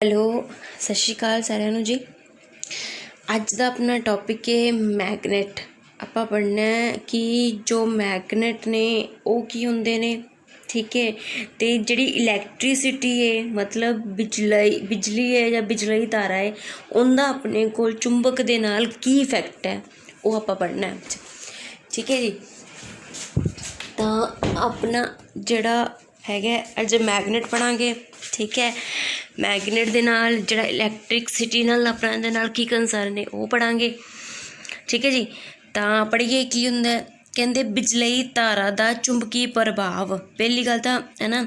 Hello, ਸਤਿ ਸ਼੍ਰੀ ਅਕਾਲ ਸਾਰਿਆਂ ਨੂੰ ਜੀ। ਅੱਜ ਦਾ ਆਪਣਾ ਟੌਪਿਕ ਹੈ ਮੈਗਨੇਟ। ਆਪਾਂ ਪੜ੍ਹਨਾ ਹੈ ਕਿ ਜੋ ਮੈਗਨੇਟ ਨੇ ਉਹ ਕੀ ਹੁੰਦੇ ਨੇ, ਠੀਕ ਹੈ। ਅਤੇ ਜਿਹੜੀ ਇਲੈਕਟ੍ਰੀਸਿਟੀ ਹੈ ਮਤਲਬ ਬਿਜਲੀ ਹੈ ਜਾਂ ਬਿਜਲਈ ਤਾਰਾ ਹੈ, ਉਹਦਾ ਆਪਣੇ ਕੋਲ ਚੁੰਬਕ ਦੇ ਨਾਲ ਕੀ ਇਫੈਕਟ ਹੈ ਉਹ ਆਪਾਂ ਪੜ੍ਹਨਾ ਅੱਜ, ਠੀਕ ਹੈ ਜੀ। ਤਾਂ ਆਪਣਾ ਜਿਹੜਾ ਹੈਗਾ ਅੱਜ ਮੈਗਨੇਟ ਪੜ੍ਹਾਂਗੇ, ਠੀਕ ਹੈ। ਮੈਗਨੇਟ ਦੇ ਨਾਲ ਜਿਹੜਾ ਇਲੈਕਟ੍ਰਿਕਸਿਟੀ ਨਾਲ ਆਪਣਾ ਦੇ ਨਾਲ ਕੀ ਕੰਸਰਨ ਨੇ ਉਹ ਪੜ੍ਹਾਂਗੇ, ਠੀਕ ਹੈ ਜੀ। ਤਾਂ ਪੜ੍ਹੀਏ ਕੀ ਹੁੰਦਾ। ਕਹਿੰਦੇ ਬਿਜਲਈ ਤਾਰਾ ਦਾ ਚੁੰਬਕੀ ਪ੍ਰਭਾਵ। ਪਹਿਲੀ ਗੱਲ ਤਾਂ ਹੈ ਨਾ,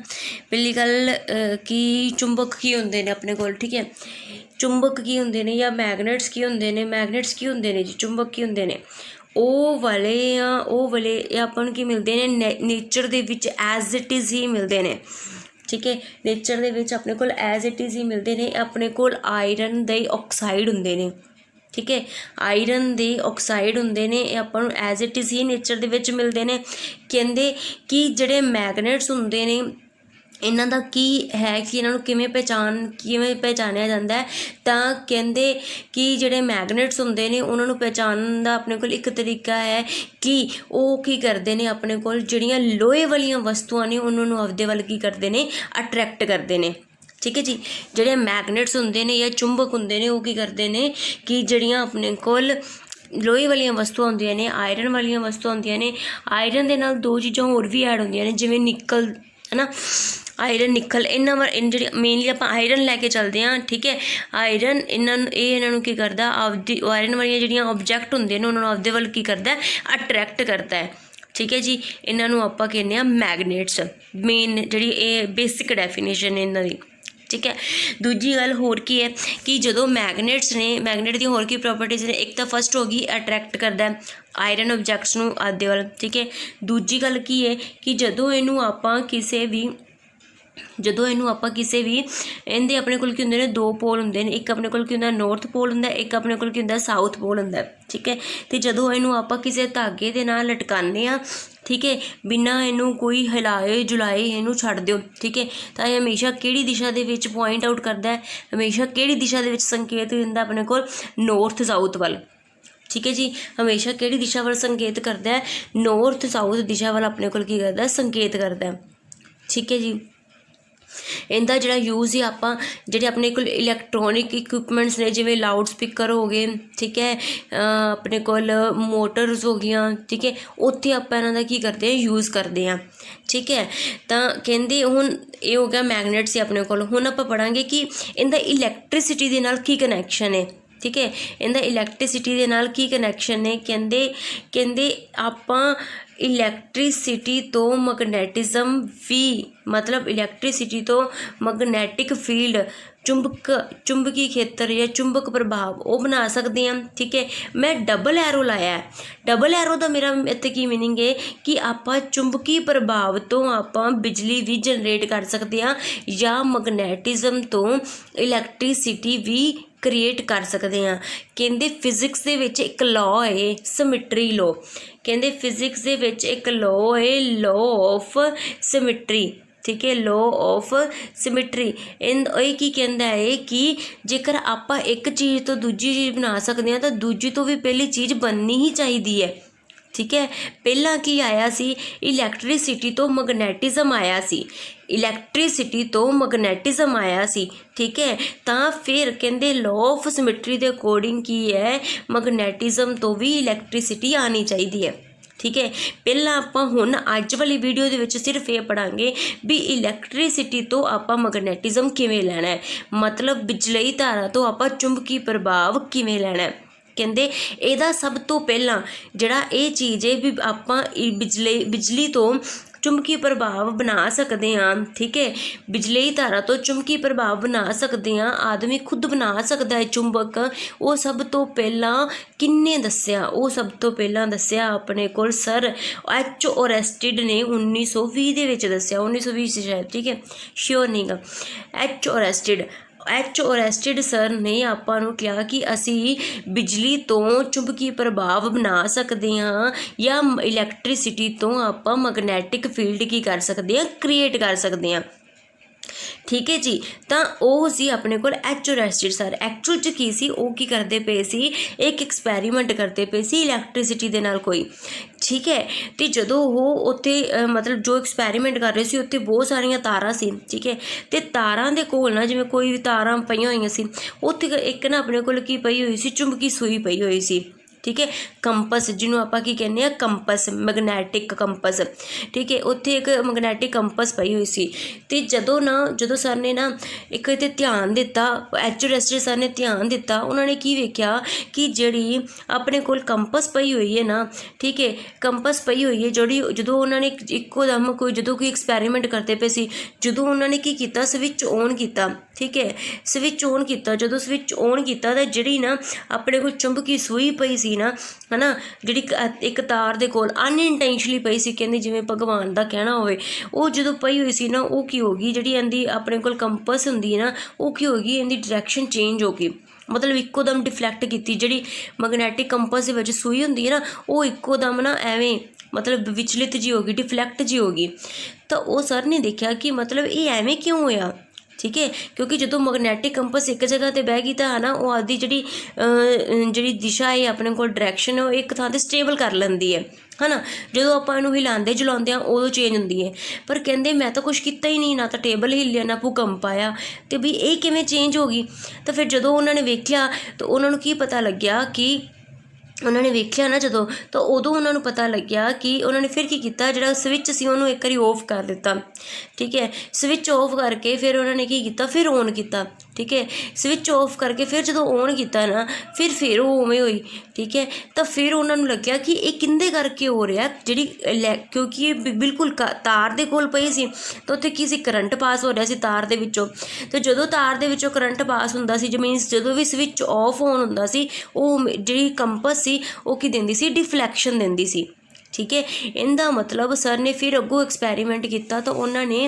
ਪਹਿਲੀ ਗੱਲ ਕਿ ਚੁੰਬਕ ਕੀ ਹੁੰਦੇ ਨੇ ਆਪਣੇ ਕੋਲ, ਠੀਕ ਹੈ। ਚੁੰਬਕ ਕੀ ਹੁੰਦੇ ਨੇ ਜਾਂ ਮੈਗਨੇਟਸ ਕੀ ਹੁੰਦੇ ਨੇ, ਮੈਗਨੇਟਸ ਕੀ ਹੁੰਦੇ ਨੇ ਜੀ, ਚੁੰਬਕ ਕੀ ਹੁੰਦੇ ਨੇ। ਉਹ ਵਾਲੇ ਆਪਾਂ ਨੂੰ ਕੀ ਮਿਲਦੇ ਨੇ ਨੇਚਰ ਦੇ ਵਿੱਚ ਐਜ਼ ਇਟ ਇਜ਼ ਹੀ ਮਿਲਦੇ ਨੇ, ਠੀਕ ਹੈ। ਨੇਚਰ ਦੇ ਵਿੱਚ ਆਪਣੇ ਕੋਲ ਐਜ਼ ਇਟ ਇਜ਼ ਹੀ ਮਿਲਦੇ ਨੇ। ਆਪਣੇ ਕੋਲ ਆਇਰਨ ਦੇ ਆਕਸਾਈਡ ਹੁੰਦੇ ਨੇ, ਠੀਕ ਹੈ। ਆਇਰਨ ਦੇ ਆਕਸਾਈਡ ਹੁੰਦੇ ਨੇ, ਇਹ ਆਪਾਂ ਨੂੰ as it is he nature ਦੇ ਵਿੱਚ ਮਿਲਦੇ ਨੇ। ਕਹਿੰਦੇ ਕਿ ਜਿਹੜੇ ਮੈਗਨੇਟਸ ਹੁੰਦੇ ਨੇ ਇਹਨਾਂ ਦਾ ਕੀ ਹੈ ਕਿ ਇਹਨਾਂ ਨੂੰ ਕਿਵੇਂ ਪਹਿਚਾਣਿਆ ਜਾਂਦਾ ਹੈ। ਤਾਂ ਕਹਿੰਦੇ ਕਿ ਜਿਹੜੇ ਮੈਗਨੇਟਸ ਹੁੰਦੇ ਨੇ ਉਹਨਾਂ ਨੂੰ ਪਹਿਚਾਣਨ ਦਾ ਆਪਣੇ ਕੋਲ ਇੱਕ ਤਰੀਕਾ ਹੈ ਕਿ ਉਹ ਕੀ ਕਰਦੇ ਨੇ, ਆਪਣੇ ਕੋਲ ਜਿਹੜੀਆਂ ਲੋਹੇ ਵਾਲੀਆਂ ਵਸਤੂਆਂ ਨੇ ਉਹਨਾਂ ਨੂੰ ਆਪਦੇ ਵੱਲ ਕੀ ਕਰਦੇ ਨੇ, ਅਟਰੈਕਟ ਕਰਦੇ ਨੇ, ਠੀਕ ਹੈ ਜੀ। ਜਿਹੜੇ ਮੈਗਨੇਟਸ ਹੁੰਦੇ ਨੇ ਜਾਂ ਚੁੰਬਕ ਹੁੰਦੇ ਨੇ ਉਹ ਕੀ ਕਰਦੇ ਨੇ ਕਿ ਜਿਹੜੀਆਂ ਆਪਣੇ ਕੋਲ ਲੋਹੇ ਵਾਲੀਆਂ ਵਸਤੂਆਂ ਹੁੰਦੀਆਂ ਨੇ, ਆਇਰਨ ਵਾਲੀਆਂ ਵਸਤੂਆਂ ਹੁੰਦੀਆਂ ਨੇ, ਆਇਰਨ ਦੇ ਨਾਲ ਦੋ ਚੀਜ਼ਾਂ ਹੋਰ ਵੀ ਐਡ ਹੁੰਦੀਆਂ ਨੇ, ਜਿਵੇਂ ਨਿੱਕਲ ਹੈ ਨਾ, ਆਇਰਨ ਨਿੱਕਲ। ਜਿਹੜੀ ਮੇਨਲੀ ਆਪਾਂ ਆਇਰਨ ਲੈ ਕੇ ਚੱਲਦੇ ਹਾਂ, ਠੀਕ ਹੈ। ਆਇਰਨ ਇਹਨਾਂ ਨੂੰ ਕੀ ਕਰਦਾ, ਆਪਦੀ ਆਇਰਨ ਵਾਲੀਆਂ ਜਿਹੜੀਆਂ ਆਬਜੈਕਟ ਹੁੰਦੇ ਨੇ ਉਹਨਾਂ ਨੂੰ ਆਪਦੇ ਵੱਲ ਕੀ ਕਰਦਾ, ਅਟਰੈਕਟ ਕਰਦਾ ਹੈ, ਠੀਕ ਹੈ ਜੀ। ਇਹਨਾਂ ਨੂੰ ਆਪਾਂ ਕਹਿੰਦੇ ਹਾਂ ਮੈਗਨੇਟਸ। ਮੇਨ ਜਿਹੜੀ ਇਹ ਬੇਸਿਕ ਡੈਫੀਨੇਸ਼ਨ ਹੈ ਇਹਨਾਂ ਦੀ, ਠੀਕ ਹੈ। ਦੂਜੀ ਗੱਲ ਹੋਰ ਕੀ ਹੈ ਕਿ ਜਦੋਂ ਮੈਗਨੇਟਸ ਨੇ, ਮੈਗਨੇਟ ਦੀਆਂ ਹੋਰ ਕੀ ਪ੍ਰੋਪਰਟੀਜ਼ ਨੇ। ਇੱਕ ਤਾਂ ਫਸਟ ਹੋ ਗਈ ਅਟਰੈਕਟ ਕਰਦਾ ਆਇਰਨ ਆਬਜੈਕਟਸ ਨੂੰ ਆਪਦੇ ਵੱਲ, ਠੀਕ ਹੈ। ਦੂਜੀ ਗੱਲ ਕੀ ਹੈ ਕਿ ਜਦੋਂ ਇਹਨੂੰ ਆਪਾਂ ਕਿਸੇ ਵੀ ਇਹਦੇ ਆਪਣੇ ਕੋਲ ਕੀ ਹੁੰਦੇ ਨੇ, ਦੋ ਪੋਲ ਹੁੰਦੇ ਨੇ। ਇੱਕ ਆਪਣੇ ਕੋਲ ਕੀ ਹੁੰਦਾ ਨੌਰਥ ਪੋਲ ਹੁੰਦਾ, ਇੱਕ ਆਪਣੇ ਕੋਲ ਕੀ ਹੁੰਦਾ ਸਾਊਥ ਪੋਲ ਹੁੰਦਾ, ਠੀਕ ਹੈ। ਅਤੇ ਜਦੋਂ ਇਹਨੂੰ ਆਪਾਂ ਕਿਸੇ ਧਾਗੇ ਦੇ ਨਾਲ ਲਟਕਾਉਂਦੇ ਹਾਂ, ਠੀਕ ਹੈ, ਬਿਨਾਂ ਇਹਨੂੰ ਕੋਈ ਹਿਲਾਏ ਜੁਲਾਏ ਇਹਨੂੰ ਛੱਡ ਦਿਓ, ਠੀਕ ਹੈ। ਤਾਂ ਇਹ ਹਮੇਸ਼ਾ ਕਿਹੜੀ ਦਿਸ਼ਾ ਦੇ ਵਿੱਚ ਪੁਆਇੰਟ ਆਊਟ ਕਰਦਾ ਹੈ, ਹਮੇਸ਼ਾ ਕਿਹੜੀ ਦਿਸ਼ਾ ਦੇ ਵਿੱਚ ਸੰਕੇਤ ਦਿੰਦਾ ਆਪਣੇ ਕੋਲ, ਨੌਰਥ ਸਾਊਥ ਵੱਲ, ਠੀਕ ਹੈ ਜੀ। ਹਮੇਸ਼ਾ ਕਿਹੜੀ ਦਿਸ਼ਾ ਵੱਲ ਸੰਕੇਤ ਕਰਦਾ ਹੈ, ਨੌਰਥ ਸਾਊਥ ਦਿਸ਼ਾ ਵੱਲ ਆਪਣੇ ਕੋਲ ਕੀ ਕਰਦਾ, ਸੰਕੇਤ ਕਰਦਾ, ਠੀਕ ਹੈ ਜੀ। ਇਹਦਾ ਜਿਹੜਾ ਯੂਜ਼ ਹੀ ਆਪਾਂ ਜਿਹੜੇ ਆਪਣੇ ਕੋਲ ਇਲੈਕਟ੍ਰੋਨਿਕ ਇਕਵਿਪਮੈਂਟਸ ਨੇ, ਜਿਵੇਂ ਲਾਊਡ ਸਪੀਕਰ ਹੋ ਗਏ, ਠੀਕ ਹੈ, ਆਪਣੇ ਕੋਲ ਮੋਟਰਸ ਹੋ ਗਈਆਂ, ਠੀਕ ਹੈ, ਉੱਥੇ ਆਪਾਂ ਇਹਨਾਂ ਦਾ ਕੀ ਕਰਦੇ ਹਾਂ, ਯੂਜ਼ ਕਰਦੇ ਹਾਂ, ਠੀਕ ਹੈ। ਤਾਂ ਕਹਿੰਦੇ ਹੁਣ ਇਹ ਹੋ ਗਿਆ ਮੈਗਨੇਟਸ ਆਪਣੇ ਕੋਲ। ਹੁਣ ਆਪਾਂ ਪੜ੍ਹਾਂਗੇ ਕਿ ਇਹਦਾ ਇਲੈਕਟ੍ਰੀਸਿਟੀ ਦੇ ਨਾਲ ਕੀ ਕਨੈਕਸ਼ਨ ਹੈ, ਠੀਕ ਹੈ। ਇਹਦਾ ਇਲੈਕਟ੍ਰੀਸਿਟੀ ਦੇ ਨਾਲ ਕੀ ਕਨੈਕਸ਼ਨ ਨੇ। ਕਹਿੰਦੇ ਆਪਾਂ ਇਲੈਕਟ੍ਰੀਸਿਟੀ ਤੋਂ ਮੈਗਨੈਟਿਜ਼ਮ ਵੀ, ਮਤਲਬ ਇਲੈਕਟ੍ਰੀਸਿਟੀ ਤੋਂ ਮੈਗਨੈਟਿਕ ਫੀਲਡ, ਚੁੰਬਕੀ ਖੇਤਰ ਜਾਂ ਚੁੰਬਕ ਪ੍ਰਭਾਵ ਉਹ ਬਣਾ ਸਕਦੇ ਹਾਂ, ਠੀਕ ਹੈ। ਮੈਂ ਡਬਲ ਐਰੋ ਲਾਇਆ। ਡਬਲ ਐਰੋ ਦਾ ਮੇਰਾ ਇੱਥੇ ਕੀ ਮੀਨਿੰਗ ਹੈ ਕਿ ਆਪਾਂ ਚੁੰਬਕੀ ਪ੍ਰਭਾਵ ਤੋਂ ਆਪਾਂ ਬਿਜਲੀ ਵੀ ਜਨਰੇਟ ਕਰ ਸਕਦੇ ਹਾਂ ਜਾਂ ਮੈਗਨੈਟਿਜ਼ਮ ਤੋਂ ਇਲੈਕਟ੍ਰੀਸਿਟੀ ਵੀ ਕ੍ਰੀਏਟ ਕਰ ਸਕਦੇ ਹਾਂ। ਕਹਿੰਦੇ ਫਿਜ਼ਿਕਸ ਦੇ ਵਿੱਚ ਇੱਕ ਲਾਅ ਹੈ ਸਿਮਟਰੀ ਲਾਅ। ਕਹਿੰਦੇ ਫਿਜ਼ਿਕਸ ਦੇ ਵਿੱਚ ਇੱਕ ਲਾਅ ਹੈ, ਲਾਅ ਆਫ ਸਿਮਟਰੀ, ਠੀਕ ਹੈ, ਲਾਅ ਆਫ ਸਿਮਟਰੀ। ਇਹ ਕੀ ਕਹਿੰਦਾ ਹੈ ਕਿ ਜੇਕਰ ਆਪਾਂ ਇੱਕ ਚੀਜ਼ ਤੋਂ ਦੂਜੀ ਚੀਜ਼ ਬਣਾ ਸਕਦੇ ਹਾਂ ਤਾਂ ਦੂਜੀ ਤੋਂ ਵੀ ਪਹਿਲੀ ਚੀਜ਼ ਬਣਨੀ ਹੀ ਚਾਹੀਦੀ ਹੈ, ਠੀਕ ਹੈ। ਪਹਿਲਾਂ ਕੀ ਆਇਆ ਸੀ, ਇਲੈਕਟ੍ਰੀਸਿਟੀ ਤੋਂ ਮੈਗਨੈਟਿਜ਼ਮ ਆਇਆ ਸੀ, ਠੀਕ ਹੈ। ਤਾਂ ਫਿਰ ਕਹਿੰਦੇ ਲਾਅ ਆਫ ਸਿਮਟਰੀ ਦੇ ਅਕੋਰਡਿੰਗ ਕੀ ਹੈ, ਮੈਗਨੈਟਿਜ਼ਮ ਤੋਂ ਵੀ ਇਲੈਕਟ੍ਰੀਸਿਟੀ ਆਉਣੀ ਚਾਹੀਦੀ ਹੈ, ਠੀਕ ਹੈ। ਪਹਿਲਾਂ ਆਪਾਂ ਹੁਣ ਅੱਜ ਵਾਲੀ ਵੀਡੀਓ ਦੇ ਵਿੱਚ ਸਿਰਫ ਇਹ ਪੜ੍ਹਾਂਗੇ ਵੀ ਇਲੈਕਟ੍ਰੀਸਿਟੀ ਤੋਂ ਆਪਾਂ ਮੈਗਨੈਟਿਜ਼ਮ ਕਿਵੇਂ ਲੈਣਾ ਹੈ, ਮਤਲਬ ਬਿਜਲਈ ਧਾਰਾ ਤੋਂ ਆਪਾਂ ਚੁੰਬਕੀ ਪ੍ਰਭਾਵ ਕਿਵੇਂ ਲੈਣਾ ਹੈ। ਕਹਿੰਦੇ ਇਹਦਾ ਸਭ ਤੋਂ ਪਹਿਲਾਂ ਜਿਹੜਾ ਇਹ ਚੀਜ਼ ਹੈ ਵੀ ਆਪਾਂ ਬਿਜਲੀ ਤੋਂ ਚੁੰਬਕੀ ਪ੍ਰਭਾਵ ਬਣਾ ਸਕਦੇ ਹਾਂ, ਠੀਕ ਹੈ। ਬਿਜਲਈ ਧਾਰਾ ਤੋਂ ਚੁੰਬਕੀ ਪ੍ਰਭਾਵ ਬਣਾ ਸਕਦੇ ਹਾਂ, ਆਦਮੀ ਖੁਦ ਬਣਾ ਸਕਦਾ ਹੈ ਚੁੰਬਕ। ਉਹ ਸਭ ਤੋਂ ਪਹਿਲਾਂ ਕਿਹਨੇ ਦੱਸਿਆ, ਉਹ ਸਭ ਤੋਂ ਪਹਿਲਾਂ ਦੱਸਿਆ ਆਪਣੇ ਕੋਲ ਸਰ ਐਚ ਓਰੈਸਟਿਡ ਨੇ 1920 ਦੇ ਵਿੱਚ ਦੱਸਿਆ, 1920 ਸ਼ਾਇਦ, ਠੀਕ ਹੈ, ਸ਼ਿਓਰ ਨਹੀਂ ਗਾ। ਐਚ ਓਰੈਸਟਿਡ ਸਰ ਨੇ ਆਪਾਂ ਨੂੰ ਕਿਹਾ ਕਿ ਅਸੀਂ ਬਿਜਲੀ ਤੋਂ ਚੁੰਬਕੀ ਪ੍ਰਭਾਵ ਬਣਾ ਸਕਦੇ ਹਾਂ ਜਾਂ ਇਲੈਕਟ੍ਰੀਸਿਟੀ ਤੋਂ ਆਪਾਂ ਮੈਗਨੈਟਿਕ ਫੀਲਡ ਕੀ ਕਰ ਸਕਦੇ ਹਾਂ, ਕ੍ਰੀਏਟ ਕਰ ਸਕਦੇ ਹਾਂ। ठीक है जी। तो ਉਹ ਸੀ ਆਪਣੇ ਕੋਲ ਐਚੋ ਰੈਸਟਡ ਸਰ। ਐਕਚੁਅਲ 'ਚ ਕੀ ਸੀ, ਉਹ ਕੀ ਕਰਦੇ ਪਏ ਸੀ, ਇੱਕ ਐਕਸਪੈਰੀਮੈਂਟ ਕਰਦੇ ਪਏ ਸੀ ਇਲੈਕਟ੍ਰੀਸਿਟੀ ਦੇ ਨਾਲ ਕੋਈ, ਠੀਕ ਹੈ। ਅਤੇ ਜਦੋਂ ਉਹ ਉੱਥੇ ਮਤਲਬ ਜੋ ਐਕਸਪੈਰੀਮੈਂਟ ਕਰ ਰਹੇ ਸੀ ਉੱਥੇ ਬਹੁਤ ਸਾਰੀਆਂ ਤਾਰਾਂ ਸੀ, ਠੀਕ ਹੈ। ਅਤੇ ਤਾਰਾਂ ਦੇ ਕੋਲ ਨਾ ਜਿਵੇਂ ਕੋਈ ਵੀ ਤਾਰਾਂ ਪਈਆਂ ਹੋਈਆਂ ਸੀ, ਉੱਥੇ ਇੱਕ ਨਾ ਆਪਣੇ ਕੋਲ ਕੀ ਪਈ ਹੋਈ ਸੀ, ਚੁੰਬਕੀ ਸੂਈ ਪਈ ਹੋਈ ਸੀ, ठीक है। कंपस जिन्हों आप की कहने कंपस, मैगनैटिक कंपस, ठीक है। उत्थे एक मैगनैटिक कंपस पई हुई सी। ते जदों सर ने ना एक इत्थे ध्यान दिता, एच रेस्टर सर ने ध्यान दिता, उन्होंने की वेख्या कि जिहड़ी अपने कोल कंपस पई हुई है ना, ठीक है, कंपस पई हुई है जिहड़ी, जदों उन्होंने इक्को दम जदों कोई एक्सपैरीमेंट करते पे सी, जदों उन्होंने की कीता, स्विच ऑन किया, ठीक है, स्विच ऑन किया। जदों स्विच ऑन किया तो जिहड़ी ना अपने कोल चुंबकी सूई पई सी ना, है ना, जिहड़ी एक तार दे कोल अनइंटेंशनली पई सी, कहंदे जिवें भगवान दा कहना होवे, वो जदों पई हुई सी ना, वो की हो गई, जिहड़ी इहदी अपने कोल कंपस हुंदी है ना, वो की हो गई, इहदी डायरैक्शन चेंज हो गई, मतलब इक्को दम डिफलैक्ट की। जिहड़ी मैगनैटिक कंपस दे विच सूई हुंदी है ना, वो इक्को दम ना एवें मतलब विचलित जी हो गई, डिफलैक्ट जी हो गई। तो वो सर ने देखा कि मतलब ये एवें क्यों होया, ठीक है, क्योंकि जो मैगनैटिक कंपस एक जगह पर बह गई तो है ना, वो आदि जी दिशा है अपने को डायरैक्शन है, वो एक थां ते स्टेबल कर लैंदी है ना। जो आप इनू हिलाते जलाते हैं उदों चेंज होंदी है, पर कहते मैं तो कुछ किया ही नहीं, ना तो टेबल हिलिया, ना भूकंप आया, तो भी ये किवें चेंज हो गई। तो फिर जो उन्होंने वेख्या तो उन्होंने की पता लग्या कि उन्होंने वेख्या ना जदों, तो उदों उन्होंने पता लग्या कि उन्होंने फिर की कीता, जिहड़ा स्विच सी उन्होंने एक बारी ऑफ कर दिता, ठीक है। स्विच ऑफ करके फिर उन्होंने की कीता, फिर ऑन किया, ठीक है। स्विच ऑफ करके फिर जदों ऑन किया ना, फिर उवें हुई, ठीक है। तो फिर उन्होंने लग्या कि ये किंदे करके हो रहा, जिहड़ी क्योंकि ये बिल्कुल तार दे कोल पई सी, तो उत्थे की सी, करंट पास हो रहा सी तार दे विचों। तो जदों तार दे विचों करंट पास हुंदा सी, मीनस जदों भी स्विच ऑफ ऑन हुंदा सी, वो जिहड़ी कंपस सी वो की दिंदी सी, डिफलैक्शन दिंदी सी, ठीक है। इनका मतलब सर ने फिर अगों एक्सपैरीमेंट किया, तो उन्होंने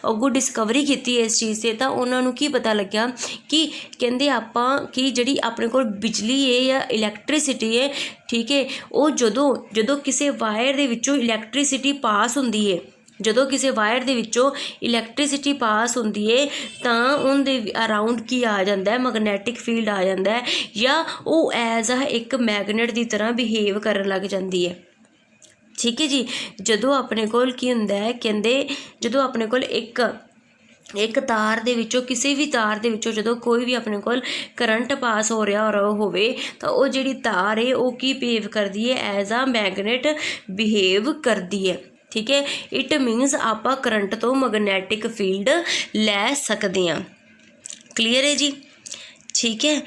अगों डिस्कवरी की इस चीज़ से। तो उन्होंने की पता लग्या कि कहते आपां कि जिहड़ी अपने कोल बिजली है या इलैक्ट्रीसिटी है, ठीक है, वो जदों किसी वायर दे विचों इलैक्ट्रीसिटी पास हुंदी है, जदों किसी वायर दे विचों इलैक्ट्रीसिटी पास होंदी है, तो उनके अराउंड की आ जाता है, मैगनैटिक फील्ड आ जाता है, या वो एज एक मैगनेट की तरह बिहेव करन लग जाती है, ठीक है जी। जदों अपने कोल की हुंदा है, कहंदे जदों अपने कोल एक तार दे विचों, किसी भी तार दे विचों जदों कोई भी अपने कोल करंट पास हो रहा होवे, तो वो जिहड़ी तार है वो की बिहेव करदी है, एज आ मैगनेट बिहेव करदी है, ठीक है। इट मीनस आप करंट तो मैगनैटिक फील्ड लै सकते हैं। क्लीयर है जी, ठीक है।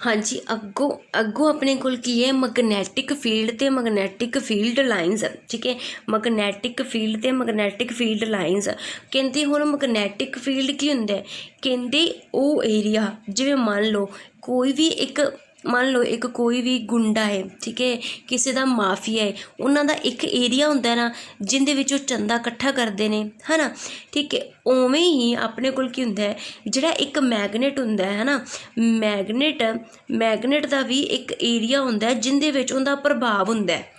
हाँ जी, अगों अपने कोल की है मैगनैटिक फील्ड ते मैगनैटिक फील्ड लाइनस, ठीक है। मैगनैटिक फील्ड ते मैगनैटिक फील्ड लाइनस कहते हुण मैगनैटिक फील्ड की हुंदा है, कहते वो एरिया जिवें मान लो कोई भी एक, मान लो एक कोई भी गुंडा है, ठीक है, किसी का माफिया है, उन्होंने एक एरिया होंदा ना जिंदे विचों चंदा इकट्ठा करते हैं, है ना, ठीक है। उवें ही अपने कोल की हुंदा है, जिहड़ा एक मैगनेट हुंदा है ना, मैगनेट का भी एक एरिया होंदा है जिंदे विच उहदा प्रभाव हुंदा है,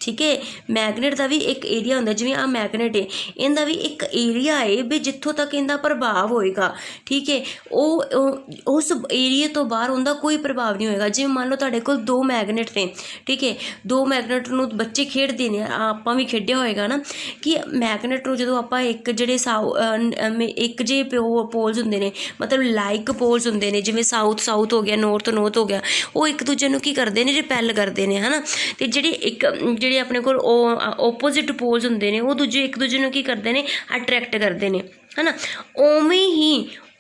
ठीक है। मैगनेट का भी एक एरिया होंदा, जिवें आ मैगनेट है, इनका भी एक एरिया है भी जिथों तक इनका प्रभाव होएगा, ठीक है। उस एरिए तो बाहर उनका कोई प्रभाव नहीं होएगा। जिवें मान लो तुहाडे कोल दो मैगनेट ने, ठीक है, दो मैगनेट नूं बच्चे खेडदे ने, आपां भी खेडिया होएगा ना, कि मैगनेट नूं जदों आपां एक जिहड़े एक जे पोल्स हुंदे ने, मतलब लाइक पोल्स हुंदे ने, जिवें साउथ हो गया, नॉर्थ हो गया, वो एक दूजे नूं की करदे ने, रिपैल करदे ने, है ना। ते जिहड़ी अपने कोल ओपोजिट पोल्स होंदे ने, वो एक दूजे नूं की करदे ने, अट्रैक्ट करदे ने, है ना।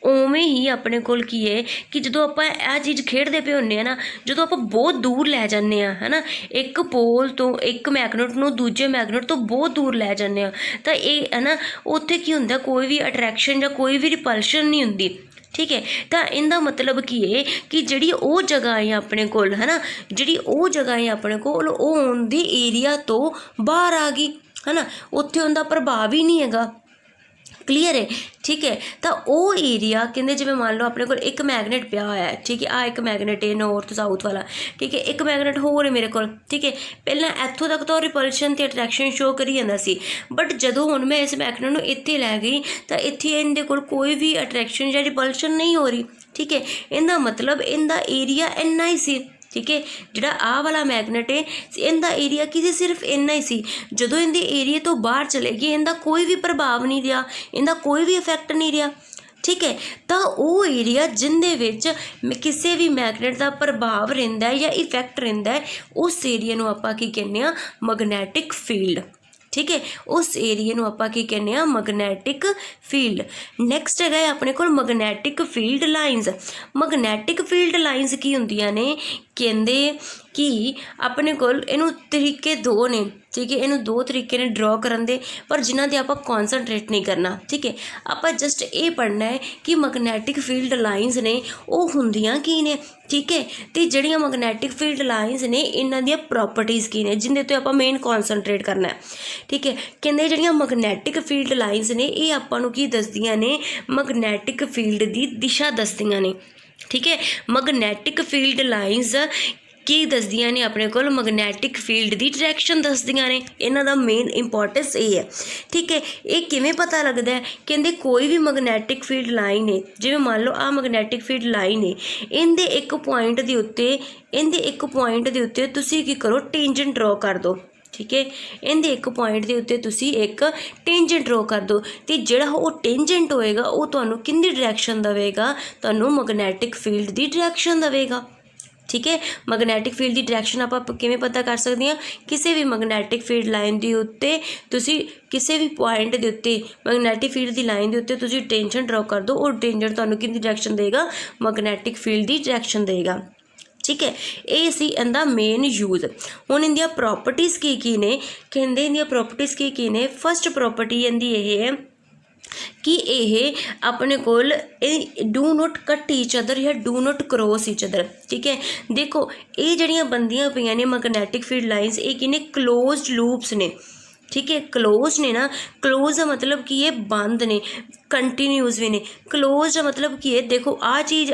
उवें ही अपने कोल की है कि जदों आपां आ चीज़ खेडदे पे हुंदे आ ना, जदों आपां बहुत दूर लै जाने आ, है ना, एक पोल तो एक मैगनेट नूं दूजे मैगनेट तो बहुत दूर लै जाने आ, तो ये है ना, उत्थे की हुंदा, कोई भी अट्रैक्शन या कोई भी रिपल्शन नहीं हुंदी, ठीक है। तो इनका मतलब की है कि जिहड़ी वो जगह है अपने कोल, है ना, जिहड़ी वो जगह है अपने कोल, वो उनके एरिया तो बाहर आ गई, है ना, उत्थे उनका प्रभाव ही नहीं हैगा, क्लीयर है, ठीक है। तो वो एरिया कहते जिवें मान लो अपने को एक मैगनेट पिया होया है, ठीक है, आ एक मैगनेट है नॉर्थ साउथ वाला, ठीक है, एक मैगनेट होर है मेरे को, ठीक है। पहला इत्थों तक तो रिपल्शन ते अट्रैक्शन शो करी जांदा सी, बट जदों हुण मैं इस मैगनेट नूं इत्थे लै गई तो इत्थे इहदे कोल कोई भी अट्रैक्शन या रिपल्शन नहीं हो रही, ठीक है। इहदा मतलब इहदा एरिया इन्ना ही सी, ठीक है। जिहड़ा आ वाला मैगनेट है इनका एरिया की सिर्फ इन्ना ही सी, जदों इनके एरिए तो बाहर चले गए इनका कोई भी प्रभाव नहीं रहा, इनका कोई भी इफैक्ट नहीं रहा, ठीक है। तो वो एरिया जिंदे विच किसी भी मैगनेट का प्रभाव रहिंदा है या इफैक्ट रहिंदा है, उस एरिए नूं आपां की कहने आ मैगनैटिक फील्ड, ठीक है। उस एरिए नूं आपां की कहने आ मैगनैटिक फील्ड। नैक्सट है अपने कोल magnetic field lines. Magnetic field lines की हुंदियां ने, कहंदे कि अपने कोल इनू तरीके दो ने, ठीक है, इनू दो तरीके ने ड्रॉ करन दे, पर जिन्हां ते आपां कॉन्सनट्रेट नहीं करना, ठीक है। आपां जस्ट ये पढ़ना है कि मैगनैटिक फील्ड लाइनस ने वो हुंदियां की ने, ठीक है। तो जिहड़ियां मैगनैटिक फील्ड लाइनस ने इन्हां दियां प्रॉपर्टीज़ की ने, जिंदे ते आपां मेन कॉन्सनट्रेट करना है, ठीक है। कहंदे जिहड़ियां मैगनैटिक फील्ड लाइनस ने ये आपां नूं की दसदियां ने, मैगनैटिक फील्ड दी दिशा दसदियां ने, ठीक है। मैगनैटिक फील्ड लाइनस की दसदियां ने अपने कोल मैगनैटिक फील्ड की डायरैक्शन दसदियां ने, इन्हां दा मेन इंपॉर्टेंस ये है, ठीक है। ये किवें पता लगदा है, कहंदे कोई भी मैगनैटिक फील्ड लाइन है, जिवें मान लो आ मैगनैटिक फील्ड लाइन है, इहदे एक पॉइंट दे उत्ते तुसीं की करो टेंजेंट ड्रॉ कर दो, ठीक है। इहदे एक पॉइंट के उत्ते तुसीं एक टेंजेंट ड्रॉ कर दो, तो जिहड़ा वो टेंजेंट होएगा वो तुहानूं किहदी डायरैक्शन देवेगा, तुहानूं मैगनैटिक फील्ड की डायरैक्शन देवेगा, ठीक है। मैगनैटिक फील्ड की डायरैक्शन आप किवें पता कर सकते हैं, किसी भी मैगनैटिक फील्ड लाइन के उत्ते तुसीं किसी भी पॉइंट के उत्ते मैगनैटिक फील्ड की लाइन के उत्ते तुसीं टेंजेंट ड्रॉ कर दो, और टेंजेंट तुहानूं किहदी डायरैक्शन देगा, मैगनैटिक फील्ड की डायरैक्शन देगा, ठीक है। ये सी इनका मेन यूज़। हुण इंदियां प्रॉपर्टीज़ की ने, कहंदे इंदियां प्रॉपर्टीज़ की ने, फस्ट प्रॉपर्टी इहदी यह है कि यह अपने कोल do not cut each other या do not cross each other, ठीक है। देखो ये जड़ियाँ बंदियां पईयां ने मैगनैटिक फील्ड लाइनस, ये कि ने क्लोज्ड लूप्स ने, ठीक है। क्लोज ने ना, क्लोज का मतलब कि ये बंद ने, कंटीन्यूस भी ने। क्लोज का मतलब कि है, देखो आ चीज़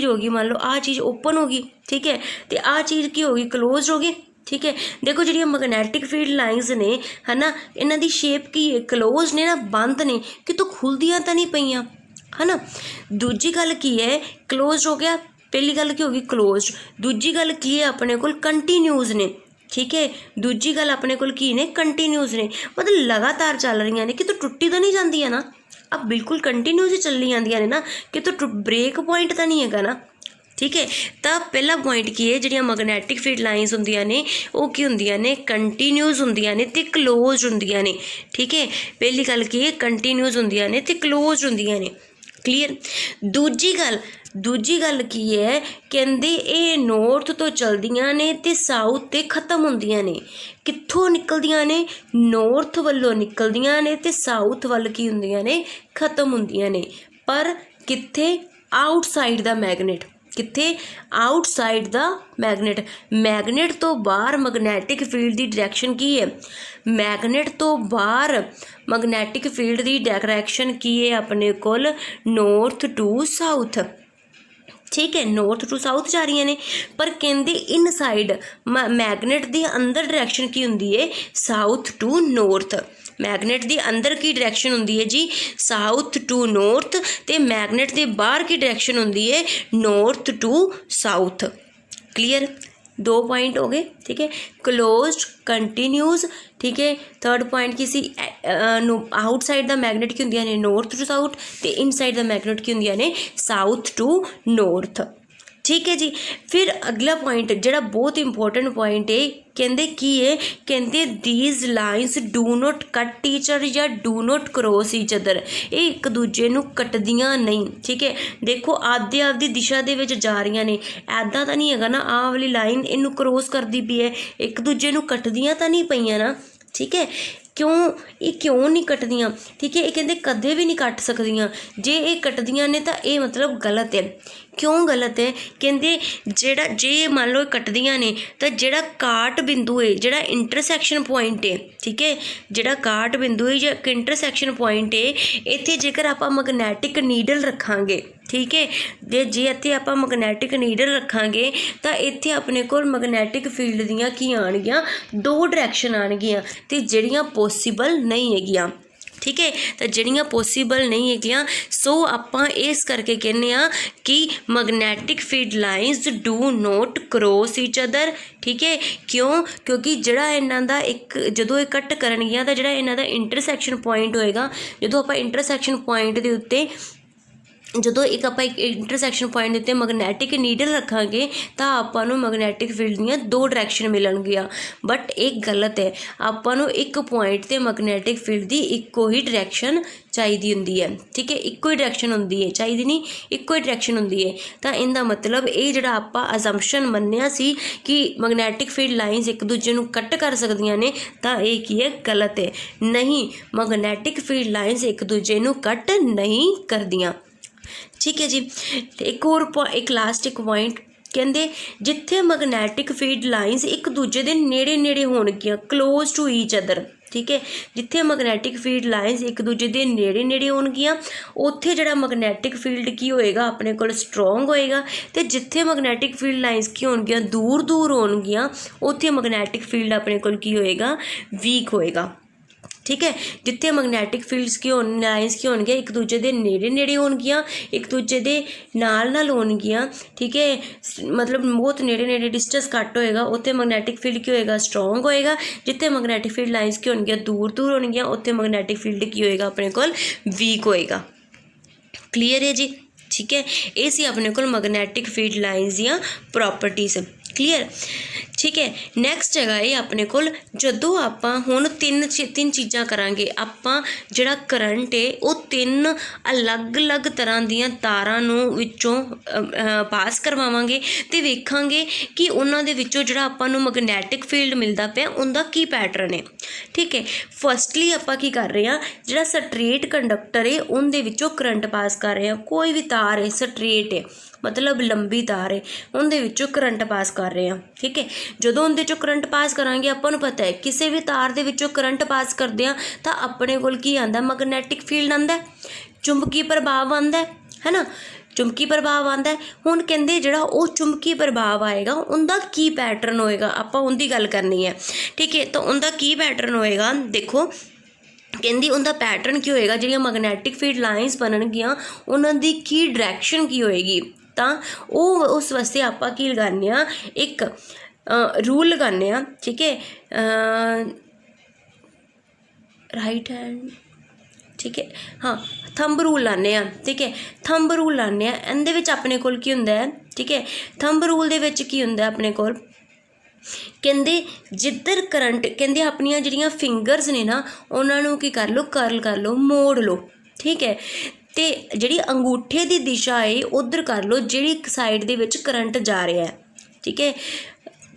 होगी, मान लो आ चीज़ ओपन होगी, ठीक है, तो आ चीज़ की होगी क्लोज होगी, ठीक है। देखो जी मैगनैटिक फील्ड लाइनस ने, है ना, इन्हां दी शेप की है, क्लोज ने ना, बंद ने, कि तो खुलदियां तो नहीं पईयां, है ना। दूजी गल की है, क्लोज हो गया, पहली गल की होगी क्लोज, दूजी गल की है अपने कोल कंटीन्यूस ने, ठीक है। दूजी गल अपने कोल की ने, कंटीन्यूस ने, मतलब लगातार चल रही ने, कि तो टुट्टी तो नहीं जाती है ना, अब बिल्कुल कंटीन्यूस ही चली जांदियां ने ना, कि तो ब्रेक पॉइंट तो नहीं हैगा ना, ठीक है। तो पहला पॉइंट की है, जिहड़ियां मैगनैटिक फील्ड लाइनस हुंदियां ने वो की हुंदियां ने, कंटीन्यूस हुंदियां ने ते क्लोज हुंदियां ने, ठीक है। पहली गल की है, कंटीन्यूस हुंदियां ने ते क्लोज हुंदियां ने, क्लीयर। दूजी गल की है, कहंदे ये नॉर्थ तो चलदियां ने ते साउथ ते खत्म हुंदियां ने। कित्थों निकलदियां ने, नॉर्थ वल्लों निकलदियां ने ते साउथ वल की हुंदियां ने, खत्म हुंदियां ने, पर कित्थे, आउटसाइड दा मैगनेट, कित्थे, आउटसाइड दा मैगनेट। मैगनेट तो बाहर मैगनैटिक फील्ड की डायरैक्शन की है, मैगनेट तो बाहर मैगनैटिक फील्ड की डायरैक्शन की है अपने कोल नॉर्थ टू साउथ, ठीक है, नॉर्थ टू साउथ जा रही ने, पर कहंदे इन साइड मैगनेट के अंदर डायरैक्शन की हुंदी है साउथ टू नॉर्थ। मैगनेट के अंदर की डायरैक्शन हुंदी है जी साउथ टू नॉर्थ, ते मैगनेट के बाहर की डायरैक्शन हुंदी है नॉर्थ टू साउथ, क्लीयर। दो पॉइंट हो गए, ठीक है। क्लोज्ड, कंटीन्यूस, ठीक है। थर्ड पॉइंट किसी आउटसाइड द मैगनेट की हुंदियां ने नॉर्थ टू साउथ, ते इनसाइड द मैगनेट की हुंदियां ने साउथ टू नॉर्थ, ठीक है जी। फिर अगला पॉइंट जिहड़ा बहुत इंपॉर्टेंट पॉइंट है, कहंदे की है, कहंदे these lines do not cut each other या do not cross each other, ये एक दूजे नूं कटदियां नहीं, ठीक है। देखो आपदी दिशा दे विच जा रही ने, ऐदा तो नहीं हैगा ना आ वाली लाइन इनू क्रॉस करदी पई है, एक दूजे नूं कटदियां तो नहीं पईयां ना, ठीक है। क्यों ये क्यों नहीं कटदियाँ, ठीक है। ये कहते कदे भी नहीं कट सकदियाँ, जे ये कटदियाँ ने तो ये मतलब गलत है। क्यों गलत है, कहते जेड़ा जे मान लो कटदियाँ ने तो जेड़ा काट बिंदु है, जेड़ा इंटरसैक्शन पॉइंट है, ठीक है, जेड़ा काट बिंदु है या इंटरसैक्शन पॉइंट है, इत्थे जेकर आपां मैगनैटिक नीडल रखांगे, ठीक है, जे इत्थे आपां मैगनैटिक नीडल रखांगे तो इत्थे अपने कोल मैगनैटिक फील्ड दियां की आणगियां, दो डायरैक्शन आणगियां ते जिहड़ियां पॉसिबल नहीं हैगियां, ठीक है। तो जिहड़ियां पॉसिबल नहीं हैगियां, सो आपां इस करके कहने आ कि magnetic field lines do not cross each other, ठीक है। क्यों, क्योंकि जिहड़ा इन्हां दा एक जदों ये कट करनगियां तो जिहड़ा इन्हां दा इंटरसैक्शन पॉइंट होएगा, जदों आपां इंटरसैक्शन पॉइंट दे उत्ते ਜਦੋਂ ਇੱਕ ਆਪਾਂ ਇੱਕ ਇੰਟਰਸੈਕਸ਼ਨ ਪੁਆਇੰਟ ਦੇ ਉੱਤੇ ਮੈਗਨੈਟਿਕ ਨੀਡਲ ਰੱਖਾਂਗੇ ਤਾਂ ਆਪਾਂ ਨੂੰ ਮੈਗਨੈਟਿਕ ਫੀਲਡ ਦੀਆਂ ਦੋ ਡਾਇਰੈਕਸ਼ਨ ਮਿਲਣਗੀਆਂ, ਬਟ ਇਹ ਗਲਤ ਹੈ। ਆਪਾਂ ਨੂੰ ਇੱਕ ਪੁਆਇੰਟ 'ਤੇ ਮੈਗਨੈਟਿਕ ਫੀਲਡ ਦੀ ਇੱਕੋ ਹੀ ਡਾਇਰੈਕਸ਼ਨ ਚਾਹੀਦੀ ਹੁੰਦੀ ਹੈ, ਠੀਕ ਹੈ, ਇੱਕੋ ਹੀ ਡਾਇਰੈਕਸ਼ਨ ਹੁੰਦੀ ਹੈ, ਚਾਹੀਦੀ ਨਹੀਂ, ਇੱਕੋ ਹੀ ਡਾਇਰੈਕਸ਼ਨ ਹੁੰਦੀ ਹੈ। ਤਾਂ ਇਹਦਾ ਮਤਲਬ ਇਹ ਜਿਹੜਾ ਆਪਾਂ ਅਜ਼ੰਪਸ਼ਨ ਮੰਨਿਆ ਸੀ ਕਿ ਮੈਗਨੈਟਿਕ ਫੀਲਡ ਲਾਈਨਸ ਇੱਕ ਦੂਜੇ ਨੂੰ ਕੱਟ ਕਰ ਸਕਦੀਆਂ ਨੇ, ਤਾਂ ਇਹ ਕੀ ਹੈ, ਗਲਤ ਹੈ। ਨਹੀਂ, ਮੈਗਨੈਟਿਕ ਫੀਲਡ ਲਾਈਨਸ ਇੱਕ ਦੂਜੇ ਨੂੰ ਕੱਟ ਨਹੀਂ ਕਰਦੀਆਂ, ठीक है जी। तो एक और एक लास्ट एक पॉइंट कहते जिथे मैगनैटिक फील्ड लाइन्स एक दूजे के नेड़े नेड़े होणगियां, क्लोज टू ईच अदर, ठीक है, जिथे मैगनैटिक फील्ड लाइन्स एक दूजे के नेड़े नेड़े होणगियां उत्थे जिहड़ा मैगनैटिक फील्ड की होएगा अपने कोल स्ट्रोंग होएगा, ते जिथे मैगनैटिक फील्ड लाइन्स की होणगियां दूर दूर होणगियां उत्थे मैगनैटिक फील्ड अपने कोल की होएगा, वीक होएगा, ठीक है। जिथे मैगनैटिक फील्ड्स की लाइन्स की होणगियां एक दूजे के नेड़े नेड़े होणगियां, एक दूजे के नाल होणगियां, ठीक है, मतलब बहुत नेड़े नेड़े डिस्टेंस घट होएगा उत्थे मैगनैटिक फील्ड की होएगा, स्ट्रोंग होएगा। जिथे मैगनैटिक फील्ड लाइन्स की होणगियां दूर दूर होणगियां उत्थे मैगनैटिक फील्ड की होएगा अपने कोल वीक होएगा। क्लीयर है जी, ठीक है। ये सी अपने कोल मैगनैटिक फील्ड लाइन्स दियां प्रॉपर्टीज, क्लीयर, ठीक है। नैक्सट हैगा ये अपने कोल जदों आपां हुण तीन चीज़ां करांगे, आपां जिहड़ा करंट है वो तीन अलग अलग तरह दियां तारां नूं विचों पास करवावांगे ते वेखांगे कि उन्हां दे विचों जिहड़ा आपां नूं मैगनैटिक फील्ड मिलदा पिया उनदा की पैटर्न है, ठीक है। फर्स्टली आपां की कर रहे हैं, जिहड़ा स्ट्रेट कंडक्टर है उनदे विचों करंट पास कर रहे हैं, कोई भी तार है स्ट्रेट है मतलब लंबी तार है उनदे विचों करंट पास कर रहे हैं, ठीक है। जदों उनदे चों करंट पास करांगे आपां नूं पता है किसी भी तार दे विचों करंट पास करदे आ तां अपने कोल की आंदा, मैगनैटिक फील्ड आंदा, चुंबकी प्रभाव आंदा है ना, चुंबकी प्रभाव आंदा है। हुण कहंदे जिहड़ा वो चुंबकी प्रभाव आएगा उनका की पैटर्न होएगा, आपां उनदी गल करनी है, ठीक है। तो उनका की पैटर्न होएगा, देखो कहंदी उनका पैटर्न की होएगा, जिहड़ियां मैगनैटिक फील्ड लाइन्स बननगियां उन्हां दी की डायरैक्शन की होएगी, तां वो उस वास्ते आपां की लगाने आ एक रूल लगाने आ, ठीक है, राइट हैंड, ठीक है, हाँ थंब रूल लाने आ, ठीक है, थंब रूल लाने आ। इहदे विच अपने कोल की हुंदा है, ठीक है, थंब रूल दे विच की हुंदा अपने कोल, कहंदे जिधर करंट, कहंदे अपनियां जिहड़ियां फिंगर्स ने ना उन्हां नूं की कर लो, कर्ल कर लो, मोड़ लो, ठीक है, ते जिहड़ी अंगूठे दी दिशा है उधर कर लो जिहड़ी साइड दे विच करंट जा रहा है, ठीक है।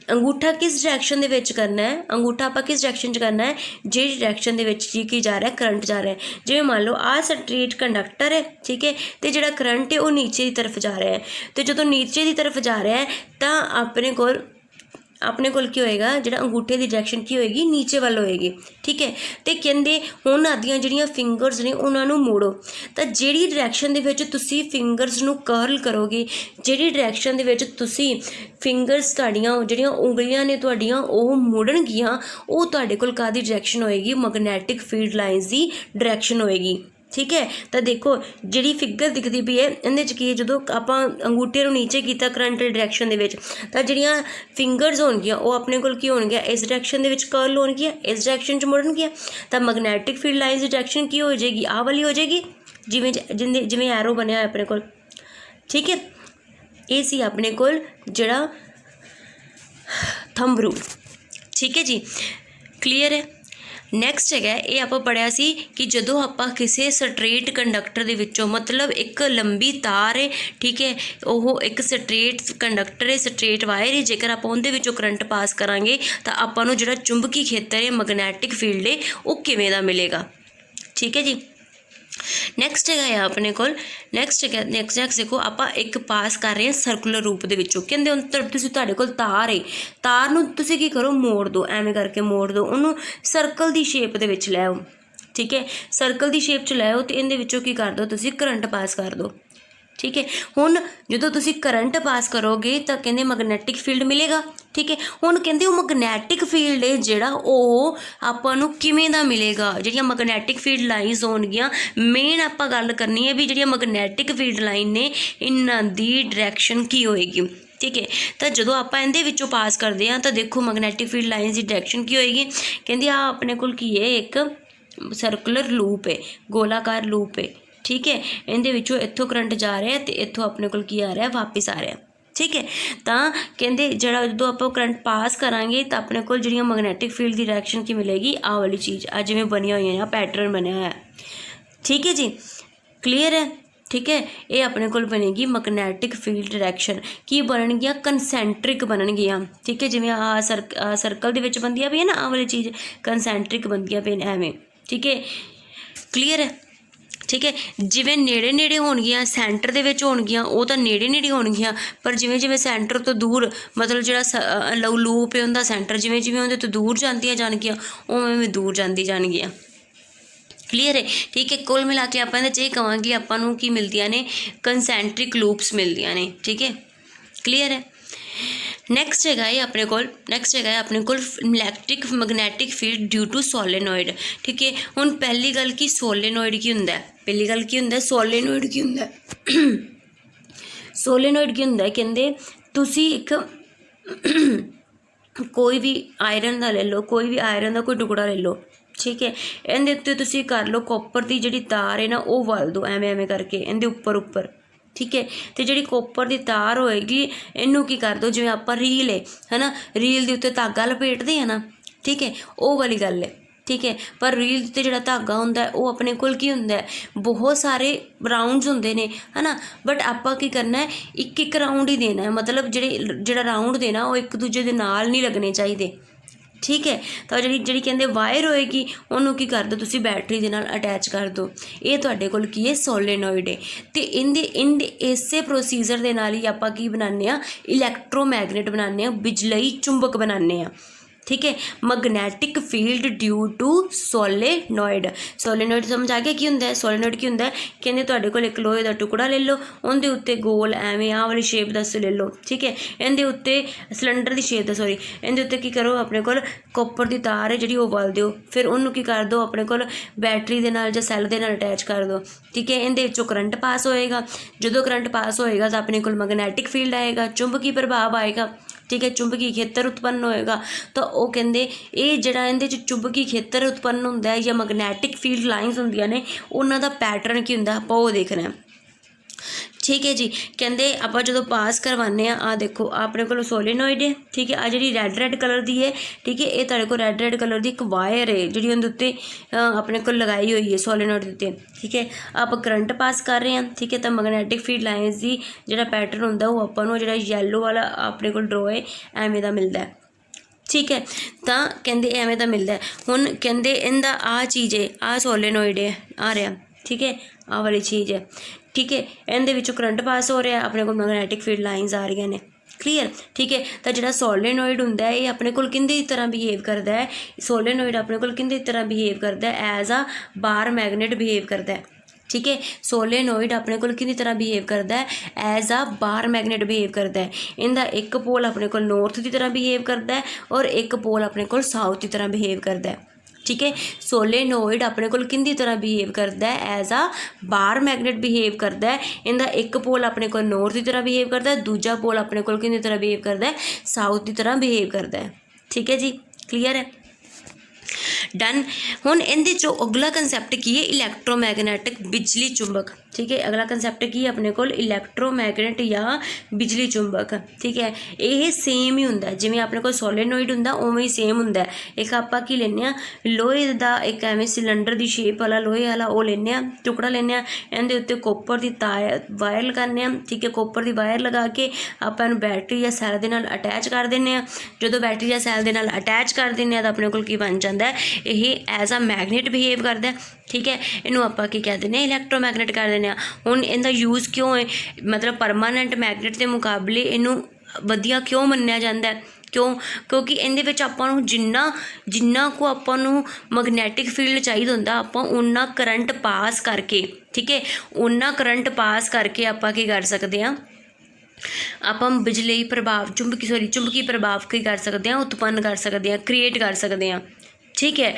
अंगूठा किस डायरैक्शन दे विच करना है, अंगूठा आपां किस डायरैक्शन च करना है, जिहड़ी डायरैक्शन दे विच की जा रहा है, करंट जा रहा है। जिवें मान लो आ स्ट्रेट कंडक्टर है, ठीक है, तो जिहड़ा करंट है वो नीचे की तरफ जा रहा है, तो जदों नीचे की तरफ जा रहा है तो अपने कोल की होएगा, जिहड़ा अंगूठे की डायरैक्शन की होएगी नीचे वाल होएगी, ठीक है। तो कहंदे हुण आदियां जिहड़ियां फिंगर्स ने उन्हां नूं मोड़ो, तो जिहड़ी डायरैक्शन दे विच तुसीं फिंगर्स नूं कर्ल करोगे, जिहड़ी डायरैक्शन दे विच तुसीं फिंगर्स तुहाड़ियां जिहड़ियां उंगलियां ने तुहाड़ियां ओह मुड़नगियां, ओह तुहाडे कोल काहदी डायरैक्शन होएगी, मैगनैटिक फील्ड लाइन्स दी डायरैक्शन होएगी, ठीक है। तो देखो जिहड़ी फिगर दिखती पई है इहदे च की है, जदों आपां अंगूठे नूं नीचे कीता करंट डायरैक्शन दे विच तां जिहड़ियां फिंगर्स होणगियां ओह अपने कोल की होणगियां, इस डायरैक्शन दे विच कर्ल होणगियां, इस डायरैक्शन च मुड़नगियां, तां मैगनैटिक फील्ड लाइन्स दी डायरैक्शन की हो जाएगी, आह वाली हो जाएगी, जिवें एरो बनिया अपने कोल, ठीक है। ये सी अपने कोल जिहड़ा थंब रूल, ठीक है जी, क्लीयर है। ਨੈਕਸਟ ਹੈਗਾ ਇਹ ਆਪਾਂ ਪੜ੍ਹਿਆ ਸੀ ਕਿ ਜਦੋਂ ਆਪਾਂ ਕਿਸੇ ਸਟ੍ਰੇਟ ਕੰਡਕਟਰ ਦੇ ਵਿੱਚੋਂ ਮਤਲਬ ਇੱਕ ਲੰਬੀ ਤਾਰ ਹੈ, ਠੀਕ ਹੈ, ਉਹ ਇੱਕ ਸਟ੍ਰੇਟ ਕੰਡਕਟਰ ਹੈ, ਸਟ੍ਰੇਟ ਵਾਇਰ ਹੈ, ਜੇਕਰ ਆਪਾਂ ਉਹਦੇ ਵਿੱਚੋਂ ਕਰੰਟ ਪਾਸ ਕਰਾਂਗੇ ਤਾਂ ਆਪਾਂ ਨੂੰ ਜਿਹੜਾ ਚੁੰਬਕੀ ਖੇਤਰ ਹੈ, ਮੈਗਨੈਟਿਕ ਫੀਲਡ ਹੈ, ਉਹ ਕਿਵੇਂ ਦਾ ਮਿਲੇਗਾ। ਠੀਕ ਹੈ ਜੀ। ਨੈਕਸਟ ਹੈਗਾ ਆਪਣੇ ਕੋਲ ਨੈਕਸਟ ਦੇਖੋ ਆਪਾਂ ਇੱਕ ਪਾਸ ਕਰ ਰਹੇ ਹਾਂ ਸਰਕੂਲਰ ਰੂਪ ਦੇ ਵਿੱਚੋਂ। ਕਹਿੰਦੇ ਹੁਣ ਤੁਸੀਂ ਤੁਹਾਡੇ ਕੋਲ ਤਾਰ ਹੈ, ਤਾਰ ਨੂੰ ਤੁਸੀਂ ਕੀ ਕਰੋ, ਮੋੜ ਦਿਓ, ਐਵੇਂ ਕਰਕੇ ਮੋੜ ਦਿਓ, ਉਹਨੂੰ ਸਰਕਲ ਦੀ ਸ਼ੇਪ ਦੇ ਵਿੱਚ ਲੈ ਆਓ। ਠੀਕ ਹੈ, ਸਰਕਲ ਦੀ ਸ਼ੇਪ 'ਚ ਲੈ ਆਓ ਅਤੇ ਇਹਦੇ ਵਿੱਚੋਂ ਕੀ ਕਰ ਦਿਓ, ਤੁਸੀਂ ਕਰੰਟ ਪਾਸ ਕਰ ਦਿਓ। ਠੀਕ ਹੈ, ਹੁਣ ਜਦੋਂ ਤੁਸੀਂ ਕਰੰਟ ਪਾਸ ਕਰੋਗੇ ਤਾਂ ਕਹਿੰਦੇ ਮੈਗਨੈਟਿਕ ਫੀਲਡ ਮਿਲੇਗਾ। ਠੀਕ ਹੈ, ਹੁਣ ਕਹਿੰਦੇ ਉਹ ਮੈਗਨੈਟਿਕ ਫੀਲਡ ਹੈ ਜਿਹੜਾ ਉਹ ਆਪਾਂ ਨੂੰ ਕਿਵੇਂ ਦਾ ਮਿਲੇਗਾ। ਜਿਹੜੀਆਂ ਮੈਗਨੈਟਿਕ ਫੀਲਡ ਲਾਈਨਸ ਹੋਣਗੀਆਂ, ਮੇਨ ਆਪਾਂ ਗੱਲ ਕਰਨੀ ਹੈ ਵੀ ਜਿਹੜੀਆਂ ਮੈਗਨੈਟਿਕ ਫੀਲਡ ਲਾਈਨ ਨੇ ਇਹਨਾਂ ਦੀ ਡਾਇਰੈਕਸ਼ਨ ਕੀ ਹੋਏਗੀ। ਠੀਕ ਹੈ, ਤਾਂ ਜਦੋਂ ਆਪਾਂ ਇਹਦੇ ਵਿੱਚੋਂ ਪਾਸ ਕਰਦੇ ਹਾਂ ਤਾਂ ਦੇਖੋ ਮੈਗਨੈਟਿਕ ਫੀਲਡ ਲਾਈਨਸ ਦੀ ਡਾਇਰੈਕਸ਼ਨ ਕੀ ਹੋਏਗੀ। ਕਹਿੰਦੀ ਆ ਆਪਣੇ ਕੋਲ ਕੀ ਹੈ, ਇੱਕ ਸਰਕੂਲਰ ਲੂਪ ਹੈ, ਗੋਲਾਕਾਰ ਲੂਪ ਹੈ। ਠੀਕ ਹੈ, ਇਹਦੇ ਵਿੱਚੋਂ ਇੱਥੋਂ ਕਰੰਟ ਜਾ ਰਿਹਾ ਅਤੇ ਇੱਥੋਂ ਆਪਣੇ ਕੋਲ ਕੀ ਆ ਰਿਹਾ, ਵਾਪਿਸ ਆ ਰਿਹਾ। ਠੀਕ ਹੈ, ਤਾਂ ਕਹਿੰਦੇ ਜਿਹੜਾ ਜਦੋਂ ਆਪਾਂ ਕਰੰਟ ਪਾਸ ਕਰਾਂਗੇ ਤਾਂ ਆਪਣੇ ਕੋਲ ਜਿਹੜੀਆਂ ਮੈਗਨੈਟਿਕ ਫੀਲਡ ਦੀ ਡਾਇਰੈਕਸ਼ਨ ਕੀ ਮਿਲੇਗੀ, ਆਹ ਵਾਲੀ ਚੀਜ਼ ਆ ਜਿਵੇਂ ਬਣੀਆਂ ਹੋਈਆਂ ਨੇ, ਪੈਟਰਨ ਬਣਿਆ ਹੋਇਆ। ਠੀਕ ਹੈ ਜੀ, ਕਲੀਅਰ ਹੈ। ਠੀਕ ਹੈ, ਇਹ ਆਪਣੇ ਕੋਲ ਬਣੇਗੀ ਮੈਗਨੈਟਿਕ ਫੀਲਡ ਡਾਇਰੈਕਸ਼ਨ। ਕੀ ਬਣਨਗੀਆਂ, ਕੰਸੈਂਟਰਿਕ ਬਣਨਗੀਆਂ। ਠੀਕ ਹੈ, ਜਿਵੇਂ ਆਹ ਸਰਕਲ ਦੇ ਵਿੱਚ ਬਣਦੀਆਂ ਪਈਆਂ ਨਾ, ਆਹ ਵਾਲੀ ਚੀਜ਼ ਕੰਸੈਂਟਰਿਕ ਬਣਦੀਆਂ ਪਈਆਂ ਐਵੇਂ। ਠੀਕ ਹੈ, ਕਲੀਅਰ ਹੈ। ਠੀਕ ਹੈ, ਜਿਵੇਂ ਨੇੜੇ ਨੇੜੇ ਹੋਣਗੀਆਂ, ਸੈਂਟਰ ਦੇ ਵਿੱਚ ਹੋਣਗੀਆਂ, ਉਹ ਤਾਂ ਨੇੜੇ ਨੇੜੇ ਹੋਣਗੀਆਂ, ਪਰ ਜਿਵੇਂ ਜਿਵੇਂ ਸੈਂਟਰ ਤੋਂ ਦੂਰ ਮਤਲਬ ਜਿਹੜਾ ਲੂਪ ਹੈ ਉਹਦਾ ਸੈਂਟਰ ਜਿਵੇਂ ਜਿਵੇਂ ਉਹਦੇ ਤੋਂ ਦੂਰ ਜਾਂਦੀਆਂ ਜਾਣਗੀਆਂ, ਉਵੇਂ ਉਵੇਂ ਦੂਰ ਜਾਂਦੀ ਜਾਣਗੀਆਂ। ਕਲੀਅਰ ਹੈ। ਠੀਕ ਹੈ, ਕੁੱਲ ਮਿਲਾ ਕੇ ਆਪਾਂ ਇਹਦੇ 'ਚ ਇਹ ਕਹਾਂਗੇ ਆਪਾਂ ਨੂੰ ਕੀ ਮਿਲਦੀਆਂ ਨੇ, ਕੰਸੈਂਟਰਿਕ ਲੂਪਸ ਮਿਲਦੀਆਂ ਨੇ। ਠੀਕ ਹੈ, ਕਲੀਅਰ ਹੈ। ਨੈਕਸਟ ਹੈਗਾ ਹੈ ਆਪਣੇ ਕੋਲ electric magnetic field due to solenoid. ਠੀਕ ਹੈ, ਹੁਣ ਪਹਿਲੀ ਗੱਲ ਕੀ, ਸੋਲੇਨੋਇਡ ਕੀ ਹੁੰਦਾ, ਸੋਲੇਨੋਇਡ ਕੀ ਹੁੰਦਾ, ਸੋਲੇਨੋਇਡ ਕੀ ਹੁੰਦਾ, ਕਹਿੰਦੇ ਤੁਸੀਂ ਇੱਕ ਕੋਈ ਵੀ ਆਇਰਨ ਦਾ ਲੈ ਲਓ, ਕੋਈ ਵੀ ਆਇਰਨ ਦਾ ਕੋਈ ਟੁਕੜਾ ਲੈ ਲਓ। ਠੀਕ ਹੈ, ਇਹਦੇ ਉੱਤੇ ਤੁਸੀਂ ਕਰ ਲਓ ਕੋਪਰ ਦੀ ਜਿਹੜੀ ਤਾਰ ਹੈ ਨਾ, ਉਹ ਵਲ ਦਿਓ ਐਵੇਂ ਐਵੇਂ ਕਰਕੇ ਇਹਦੇ ਉੱਪਰ। ਠੀਕ ਹੈ, ਅਤੇ ਜਿਹੜੀ ਕੋਪਰ ਦੀ ਤਾਰ ਹੋਏਗੀ ਇਹਨੂੰ ਕੀ ਕਰ ਦਿਓ, ਜਿਵੇਂ ਆਪਾਂ ਰੀਲ ਹੈ ਨਾ, ਰੀਲ ਦੇ ਉੱਤੇ ਧਾਗਾ ਲਪੇਟਦੇ ਆ ਨਾ। ਠੀਕ ਹੈ, ਉਹ ਵਾਲੀ ਗੱਲ ਹੈ। ਠੀਕ ਹੈ, ਪਰ ਰੀਲ 'ਤੇ ਜਿਹੜਾ ਧਾਗਾ ਹੁੰਦਾ ਉਹ ਆਪਣੇ ਕੋਲ ਕੀ ਹੁੰਦਾ, ਬਹੁਤ ਸਾਰੇ ਰਾਊਂਡਸ ਹੁੰਦੇ ਨੇ, ਹੈ ਨਾ, ਬਟ ਆਪਾਂ ਕੀ ਕਰਨਾ, ਇੱਕ ਰਾਊਂਡ ਹੀ ਦੇਣਾ, ਮਤਲਬ ਜਿਹੜਾ ਰਾਊਂਡ ਦੇਣਾ ਉਹ ਇੱਕ ਦੂਜੇ ਦੇ ਨਾਲ ਨਹੀਂ ਲੱਗਣੇ ਚਾਹੀਦੇ। ਠੀਕ ਹੈ, ਤਾਂ ਜਿਹੜੀ ਕਹਿੰਦੇ ਵਾਇਰ ਹੋਏਗੀ ਉਹਨੂੰ ਕੀ ਕਰ ਦਿਓ, ਤੁਸੀਂ ਬੈਟਰੀ ਦੇ ਨਾਲ ਅਟੈਚ ਕਰ ਦਿਓ। ਇਹ ਤੁਹਾਡੇ ਕੋਲ ਕੀ ਹੈ, ਸੋਲੇਨੋਇਡ ਹੈ। ਅਤੇ ਇਹਦੇ ਇਸੇ ਪ੍ਰੋਸੀਜਰ ਦੇ ਨਾਲ ਹੀ ਆਪਾਂ ਕੀ ਬਣਾਉਂਦੇ ਹਾਂ, ਇਲੈਕਟ੍ਰੋਮੈਗਨੇਟ ਬਣਾਉਂਦੇ ਹਾਂ, ਬਿਜਲਈ ਚੁੰਬਕ ਬਣਾਉਂਦੇ ਹਾਂ। ਠੀਕ ਹੈ, magnetic field due to solenoid ਸਮਝ ਆ ਗਿਆ ਕੀ ਹੁੰਦਾ ਹੈ। ਸੋਲੇਨੋਇਡ ਕੀ ਹੁੰਦਾ, ਕਹਿੰਦੇ ਤੁਹਾਡੇ ਕੋਲ ਇੱਕ ਲੋਹੇ ਦਾ ਟੁਕੜਾ ਲੈ ਲਓ, ਉਹਦੇ ਉੱਤੇ ਗੋਲ ਐਵੇਂ ਆਹ ਵਾਲੀ ਸ਼ੇਪ ਦਾ ਲੈ ਲਓ। ਠੀਕ ਹੈ, ਇਹਦੇ ਉੱਤੇ ਸਿਲੰਡਰ ਦੀ ਸ਼ੇਪ ਦਾ ਇਹਦੇ ਉੱਤੇ ਕੀ ਕਰੋ, ਆਪਣੇ ਕੋਲ ਕੋਪਰ ਦੀ ਤਾਰ ਹੈ ਜਿਹੜੀ ਉਹ ਵਲ ਦਿਓ, ਫਿਰ ਉਹਨੂੰ ਕੀ ਕਰ ਦਿਓ, ਆਪਣੇ ਕੋਲ ਬੈਟਰੀ ਦੇ ਨਾਲ ਜਾਂ ਸੈੱਲ ਦੇ ਨਾਲ ਅਟੈਚ ਕਰ ਦਿਓ। ਠੀਕ ਹੈ, ਇਹਦੇ ਵਿੱਚੋਂ ਕਰੰਟ ਪਾਸ ਹੋਏਗਾ, ਜਦੋਂ ਕਰੰਟ ਪਾਸ ਹੋਏਗਾ ਤਾਂ ਆਪਣੇ ਕੋਲ ਮੈਗਨੈਟਿਕ ਫੀਲਡ ਆਏਗਾ, ਚੁੰਬਕੀ ਪ੍ਰਭਾਵ ਆਏਗਾ। ਠੀਕ ਹੈ, ਚੁੰਬਕੀ ਖੇਤਰ ਉਤਪੰਨ ਹੋਏਗਾ, ਤਾਂ ਉਹ ਕਹਿੰਦੇ ਇਹ ਜਿਹੜਾ ਇਹਦੇ 'ਚ ਚੁੰਬਕੀ ਖੇਤਰ ਉਤਪੰਨ ਹੁੰਦਾ ਹੈ ਜਾਂ ਮੈਗਨੈਟਿਕ ਫੀਲਡ ਲਾਈਨਸ ਹੁੰਦੀਆਂ ਨੇ, ਉਹਨਾਂ ਦਾ ਪੈਟਰਨ ਕੀ ਹੁੰਦਾ ਆਪਾਂ ਉਹ ਦੇਖਣਾ। ਠੀਕ ਹੈ ਜੀ, ਕਹਿੰਦੇ ਆਪਾਂ ਜਦੋਂ ਪਾਸ ਕਰਵਾਉਂਦੇ ਹਾਂ, ਆਹ ਦੇਖੋ ਆਪਣੇ ਕੋਲ ਸੋਲੇਨੋਇਡ ਹੈ। ਠੀਕ ਹੈ, ਆਹ ਜਿਹੜੀ ਰੈੱਡ ਕਲਰ ਦੀ ਹੈ, ਠੀਕ ਹੈ, ਇਹ ਤੁਹਾਡੇ ਕੋਲ ਰੈੱਡ ਕਲਰ ਦੀ ਇੱਕ ਵਾਇਰ ਹੈ ਜਿਹੜੀ ਉਹਦੇ ਉੱਤੇ ਆਪਣੇ ਕੋਲ ਲਗਾਈ ਹੋਈ ਹੈ ਸੋਲੇਨੋਇਡ ਦੇ ਉੱਤੇ। ਠੀਕ ਹੈ, ਆਪਾਂ ਕਰੰਟ ਪਾਸ ਕਰ ਰਹੇ ਹਾਂ। ਠੀਕ ਹੈ, ਤਾਂ ਮੈਗਨੈਟਿਕ ਫੀਲਡ ਲਾਈਨਸ ਦੀ ਜਿਹੜਾ ਪੈਟਰਨ ਹੁੰਦਾ ਉਹ ਆਪਾਂ ਨੂੰ ਜਿਹੜਾ ਯੈਲੋ ਵਾਲਾ ਆਪਣੇ ਕੋਲ ਡਰੋ ਹੈ ਐਵੇਂ ਦਾ ਮਿਲਦਾ। ਠੀਕ ਹੈ, ਤਾਂ ਕਹਿੰਦੇ ਐਵੇਂ ਦਾ ਮਿਲਦਾ। ਹੁਣ ਕਹਿੰਦੇ ਇਹਦਾ ਆਹ ਚੀਜ਼ ਹੈ, ਆਹ ਸੋਲੇਨੋਇਡ ਹੈ ਆ ਰਿਹਾ। ਠੀਕ ਹੈ, ਆਹ ਵਾਲੀ ਚੀਜ਼ ਹੈ। ਠੀਕ ਹੈ, ਇਹਦੇ ਵਿੱਚੋਂ ਕਰੰਟ ਪਾਸ ਹੋ ਰਿਹਾ, ਆਪਣੇ ਕੋਲ ਮੈਗਨੈਟਿਕ ਫੀਲਡ ਲਾਈਨਸ ਆ ਰਹੀਆਂ ਨੇ। ਕਲੀਅਰ। ਠੀਕ ਹੈ, ਤਾਂ ਜਿਹੜਾ ਸੋਲੇਨੋਇਡ ਹੁੰਦਾ ਇਹ ਆਪਣੇ ਕੋਲ ਕਿਹਦੀ ਤਰ੍ਹਾਂ ਬਿਹੇਵ ਕਰਦਾ ਹੈ, ਸੋਲੇਨੋਇਡ ਆਪਣੇ ਕੋਲ ਕਿਹਦੀ ਤਰ੍ਹਾਂ ਬਿਹੇਵ ਕਰਦਾ as a bar magnet behave ਕਰਦਾ ਹੈ। ਠੀਕ ਹੈ, ਸੋਲੇਨੋਇਡ ਆਪਣੇ ਕੋਲ ਕਿਹਦੀ ਤਰ੍ਹਾਂ ਬਿਹੇਵ ਕਰਦਾ ਹੈ, as a bar magnet behave ਕਰਦਾ ਹੈ। ਇਹਦਾ ਇੱਕ ਪੋਲ ਆਪਣੇ ਕੋਲ ਨੌਰਥ ਦੀ ਤਰ੍ਹਾਂ ਬਿਹੇਵ ਕਰਦਾ ਹੈ ਔਰ ਇੱਕ ਪੋਲ ਆਪਣੇ ਕੋਲ ਸਾਊਥ ਦੀ ਤਰ੍ਹਾਂ ਬਿਹੇਵ ਕਰਦਾ ਹੈ। ਠੀਕ ਹੈ, ਸੋਲੇਨੋਇਡ ਆਪਣੇ ਕੋਲ ਕਿਹਦੀ ਤਰ੍ਹਾਂ ਬਿਹੇਵ ਕਰਦਾ ਹੈ, as a bar magnet behave ਕਰਦਾ ਹੈ। ਇਹਦਾ ਇੱਕ ਪੋਲ ਆਪਣੇ ਕੋਲ ਨੌਰਥ ਦੀ ਤਰ੍ਹਾਂ ਬਿਹੇਵ ਕਰਦਾ ਹੈ, ਦੂਜਾ ਪੋਲ ਆਪਣੇ ਕੋਲ ਕਿਹਦੀ ਤਰ੍ਹਾਂ ਬਿਹੇਵ ਕਰਦਾ ਹੈ, ਸਾਊਥ ਦੀ ਤਰ੍ਹਾਂ ਬਿਹੇਵ ਕਰਦਾ ਹੈ। ਠੀਕ ਹੈ ਜੀ, ਕਲੀਅਰ ਹੈ। डन। हुण इहदे चों अगला कंसैप्ट की है इलैक्ट्रोमैगनैटिक बिजली चुंबक। ठीक है, अगला कंसैप्ट की है अपने कोल इलैक्ट्रोमैगनेट या बिजली चुंबक। ठीक है, ये सेम ही हुंदा जिवें अपने कोल सोलेनोइड हुंदा उवें ही सेम हुंदा। एक आपां की लैंदे आ लोहे दा एक एवें सिलेंडर दी शेप वाला लोहे वाला वो लैंदे आ टुकड़ा लैंदे आ, इहदे उत्ते कोपर दी वायर लगाने आ। ठीक है, कोपर दी वायर लगा के आपां इहनूं बैटरी या सैल दे नाल अटैच कर दिंदे आ। जदों बैटरी या सैल दे नाल अटैच कर दिंदे आ तां अपने कोल की बन जांदा है, ये एज अ मैगनेट बिहेव करदा है। ठीक है, इनू आपां की कह दिंदे इलैक्ट्रोमैगनेट कर दिंदे आ। हुण इहदा यूज़ क्यों है, मतलब परमानेंट मैगनेट के मुकाबले इनू वधिया क्यों मन्निया जाता है, क्यों? क्योंकि इहदे विच आपां नूं जिन्ना को आपां नूं मैगनैटिक फील्ड चाहिए होंदा आपां उन्ना करंट पास करके, ठीक है, उन्ना करंट पास करके आपां की कर सकते हैं, आपां बिजली प्रभाव चुंबकी प्रभाव की कर सकते हैं, उत्पन्न कर सकते हैं, क्रिएट कर सकते हैं। ठीक है,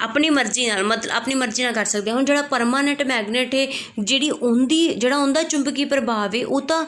अपनी मर्जी नाल, मतलब अपनी मर्जी नाल कर सकते हैं। हुण जिहड़ा परमानेंट मैगनेट है जिहड़ी उहदा चुंबकी प्रभाव है वो तो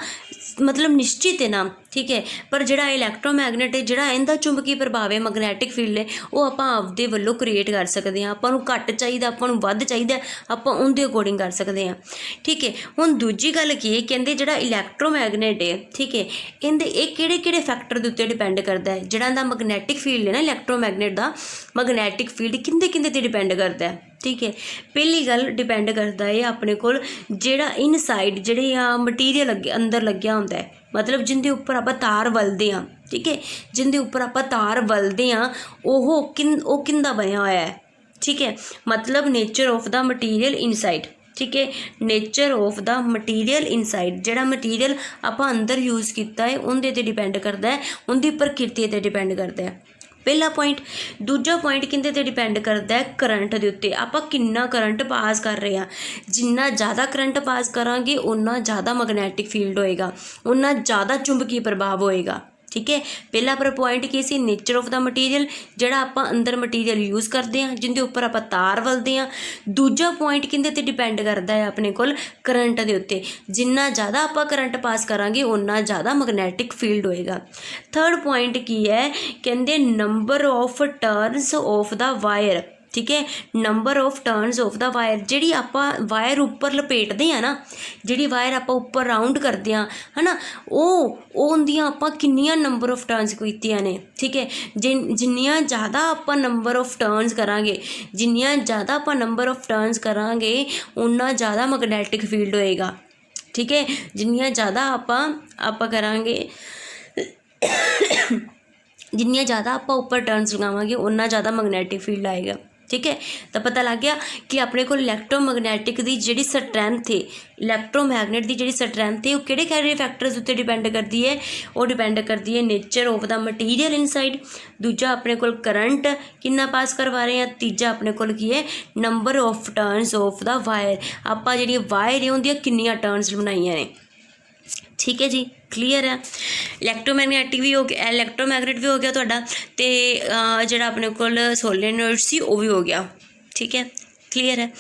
मतलब निश्चित है ना। ठीक है, पर जिहड़ा इलैक्ट्रोमैगनेट है जिहड़ा इहदा चुंबकी प्रभाव है मैगनैटिक फील्ड है वो आपां आपदे वल्लों क्रिएट कर सकते हैं। आपां नूं घट चाहिदा, आपां नूं वध चाहिदा, आपां उहदे अकॉर्डिंग कर सकते हैं। ठीक है, हुण दूजी गल की है, कहंदे जिहड़ा इलैक्ट्रोमैगनेट है, ठीक है, इहदे ये किहड़े फैक्टर दे उत्ते डिपेंड करदा है। जिहड़ा इहदा मैगनैटिक फील्ड है ना इलैक्ट्रोमैगनेट दा मैगनैटिक फील्ड किंदे ते डिपेंड करदा है। ठीक है, पहली गल डिपेंड करता है अपने कोल जिहड़ा इनसाइड जिहड़े मटीरियल अंदर लग्या हुंदा है, मतलब जिंदे उपर आपां तार वलदे हाँ। ठीक है, जिंदे उपर आपां तार वलदे हाँ ओह किंदा बनिया होया है। ठीक है, मतलब nature of the material inside. ठीक है, nature of the material inside जिहड़ा मटीरियल आपां अंदर यूज़ किया है उहदे ते डिपेंड करता है, उहदी प्रकृति ते डिपेंड करता है। पहला पॉइंट। दूजा पॉइंट किंदे ते डिपेंड करता है करंट दे उत्ते, आपां किन्ना करंट पास कर रहे हैं। जिन्ना ज़्यादा करंट पास करांगे उन्ना ज़्यादा मैगनैटिक फील्ड होएगा, उन्ना ज़्यादा चुंबकी प्रभाव होएगा। ठीक है, पहला पर पॉइंट की see nature of the material जिहड़ा आपां अंदर मटीरियल यूज़ करते हैं जिंदे उपर आपां तार वलदे हैं। दूजा पॉइंट किंदे ते डिपेंड करता है अपने कोल करंट दे उत्ते, जिन्ना ज़्यादा आपां करंट पास करांगे उन्ना ज़्यादा मैगनैटिक फील्ड होएगा। थर्ड पॉइंट की है, कहंदे number of turns of the wire. ठीक है, number of turns of the wire जिहड़ी आपां वायर उपर लपेटते हैं ना, जिहड़ी वायर आपां उपर राउंड करते हैं है ना, वो हुंदियां आपां किन्नियां नंबर ऑफ टर्न्स कीतियां ने। ठीक है, जिन्नियां ज़्यादा आपां नंबर ऑफ टर्न्स करांगे, जिन्नियां ज़्यादा आपां नंबर ऑफ टर्न्स करांगे उन्ना ज़्यादा मैगनैटिक फील्ड होएगा। ठीक है, जिन्नियां ज़्यादा आपां करांगे जिन्नियां ज़्यादा आपां उपर टर्न्स लगावांगे उन्ना ज़्यादा मैगनैटिक फील्ड आएगा। ठीक है, तो पता लग गया कि अपने को इलैक्ट्रोमैगनैटिक की जिहड़ी स्ट्रैंथ है, इलैक्ट्रोमैगनेट की जिहड़ी स्ट्रैंथ है वो किहड़े फैक्टर्स उत्ते डिपेंड करती है, वो डिपेंड करती है nature of the material inside. दूजा अपने को करंट कितना पास करवा रहे हैं, तीजा अपने को की है number of turns of the wire, आपां जिहड़ी वायर है उहदियां किन्नियां टर्न्स बनाईयां ने। ठीक है जी, क्लीयर है। इलैक्ट्रोमैगनैटिक भी हो गया, इलैक्ट्रोमैगनेट भी हो गया तुहाडा, ते जिहड़ा अपने कोल सोलेनोइड सी वो भी हो गया। ठीक है, क्लीयर है।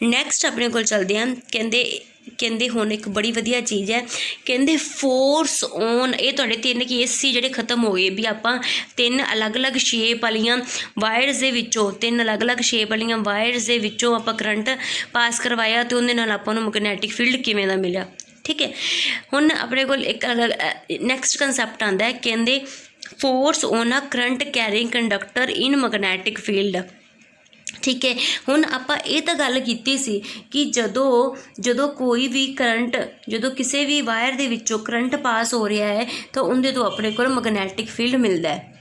नैक्सट अपने कोल चलते हैं, कहंदे हुण एक बड़ी वधिया चीज़ है, कहंदे फोर्स ऑन, ये तुहाडे 3 केस सी जिहड़े खत्म हो गए भी आपां 3 अलग अलग शेप वालियां वायरस दे विचों 3 अलग अलग शेप वालियां वायरस दे विचों आपां करंट पास करवाया तो उहदे नाल आपां नूं मैगनैटिक फील्ड किवें दा मिलिया। ठीक है, हुण अपने कोल एक अलग नैक्सट कंसैप्ट आंदा है, कहंदे force on a current carrying conductor in magnetic field. ठीक है, हुण आपां ये तो गल कीती सी कि जदों कोई भी करंट जदों किसी भी वायर दे विचों करंट पास हो रहा है तो उहदे तो अपने कोल मैगनैटिक फील्ड मिलदा है।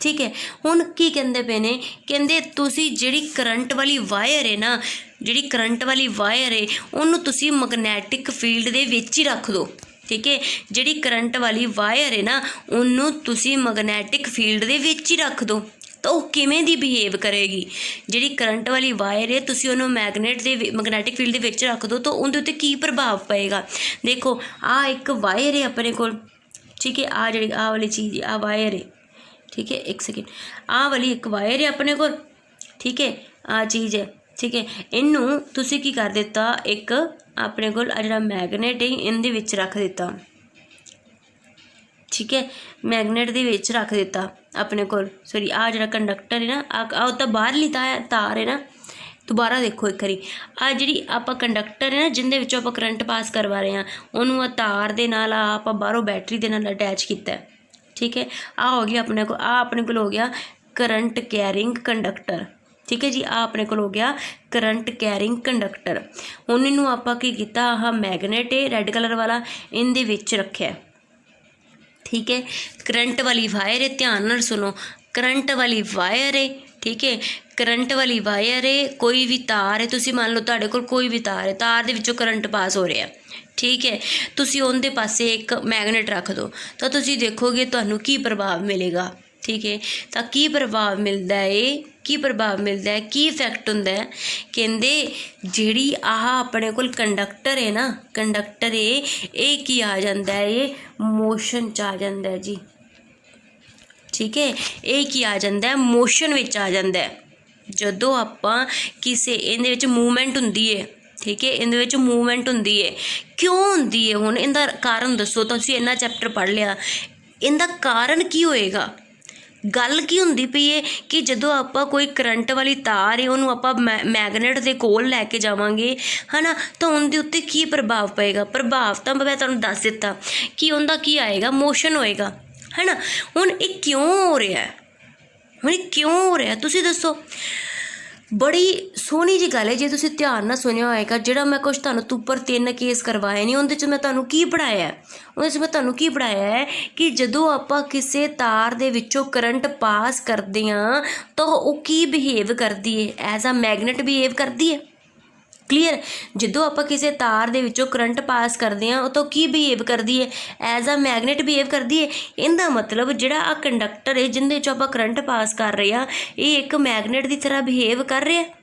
ठीक है, हुण की कहंदे पे ने, कहंदे तुसी जिहड़ी करंट वाली वायर है ना, जिहड़ी करंट वाली वायर है उहनूं तुसी मैगनैटिक फील्ड दे विच ही रख दो। ठीक है, जिहड़ी करंट वाली वायर है ना उहनूं तुसी मैगनैटिक फील्ड दे विच ही रख दो तो वह किवें दी बिहेव करेगी। जिहड़ी करंट वाली वायर है तुसी उहनूं मैगनैटिक फील्ड दे विच रख दो तो उहदे उत्ते की प्रभाव पएगा। देखो आ एक वायर है अपने कोल, ठीक है, आ जिहड़ी आ वाली चीज़ आ वायर है। ठीक है, एक सेकेंड, आ वाली एक वायर है अपने को। ठीक है, आ चीज़ है। ठीक है, इनू तुसी की कर दिता, एक अपने को जिहड़ा मैगनेट है इहदे विच रख दिता। ठीक है, मैगनेट दे विच रख दिता अपने कोल, सॉरी आ जिहड़ा कंडक्टर है ना, आ तो बाहरली तार है ना, दोबारा देखो एक बारी, आ जिहड़ी आपां कंडक्टर है ना जिंदे विचों आपां करंट पास करवा रहे हैं, उन्होंने आ तार दे नाल आपां बाहरों बैटरी दे नाल अटैच कीता है। ठीक है, आ हो गया अपने को, आ अपने को हो गया करंट कैरिंग कंडक्टर। ठीक है जी, आ अपने को हो गया करंट कैरिंग कंडक्टर। हुण इनू आपां की कीता, आह मैगनेट है रैड कलर वाला, इनदे विच रखिया। ठीक है, करंट वाली वायर है, ध्यान नाल सुनो, करंट वाली वायर है। ठीक है, करंट वाली वायर है, कोई भी तार है, तुसी मान लो तुहाडे कोल कोई भी तार है, तार दे विचों करंट पास हो रहा है। ठीक है, तुसी उहदे पासे एक मैगनेट रख दो तो तुसी देखोगे तुहानू की प्रभाव मिलेगा। ठीक है, तो की प्रभाव मिलता है, की प्रभाव मिलता है, की इफैक्ट हुंदा है, कहंदे जिहड़ी आह अपने कोल कंडक्टर है ना, कंडक्टर है ये की आ जाता है, ये मोशन च आ जाता है जी। ठीक है, ये की आ जाता है, मोशन विच आ जाता है। जदों आपां किसे इहदे विच मूवमेंट हुंदी है, ठीक है, इहदे विच मूवमेंट हुंदी है, क्यों हुंदी है, हुण इहदा कारण दसो, तुसीं इन्ना चैप्टर पढ़ लिया, इहदा कारण की होएगा, गल की हुंदी पई है कि जदों आपां कोई करंट वाली तार है उहनूं आपां मैगनेट दे कोल लैके जावांगे, है ना, तो उहदे उत्ते की प्रभाव पएगा, प्रभाव तो मैं तुहानूं दस दित्ता कि उहदा की आएगा, मोशन होएगा, है ना। हुण ये क्यों हो रहा है, हुण ये क्यों हो रहा है, तुसीं दसो। बड़ी सोहनी जी गल है, जे तुसीं ध्यान नाल सुनिया होएगा, जिहड़ा मैं कुछ तुहानूं उपर 3 केस करवाए नहीं, उहदे च मैं तुहानूं की पढ़ाया है, उहदे च मैं तुहानूं की पढ़ाया है कि जदों आपां किसे तार दे विचों करंट पास करदे हां तो वो की बिहेव करदी है, एज आ मैगनेट बिहेव करदी है। क्लीयर, जदों आपां किसी तार दे विचों करंट पास करते हैं तो की बिहेव करती है, एज आ मैगनेट बिहेव करती है। इहदा मतलब जिहड़ा आ कंडक्टर है जिंदे विचों आपां करंट पास कर रहे हैं, ये एक मैगनेट की तरह बिहेव कर रहा है।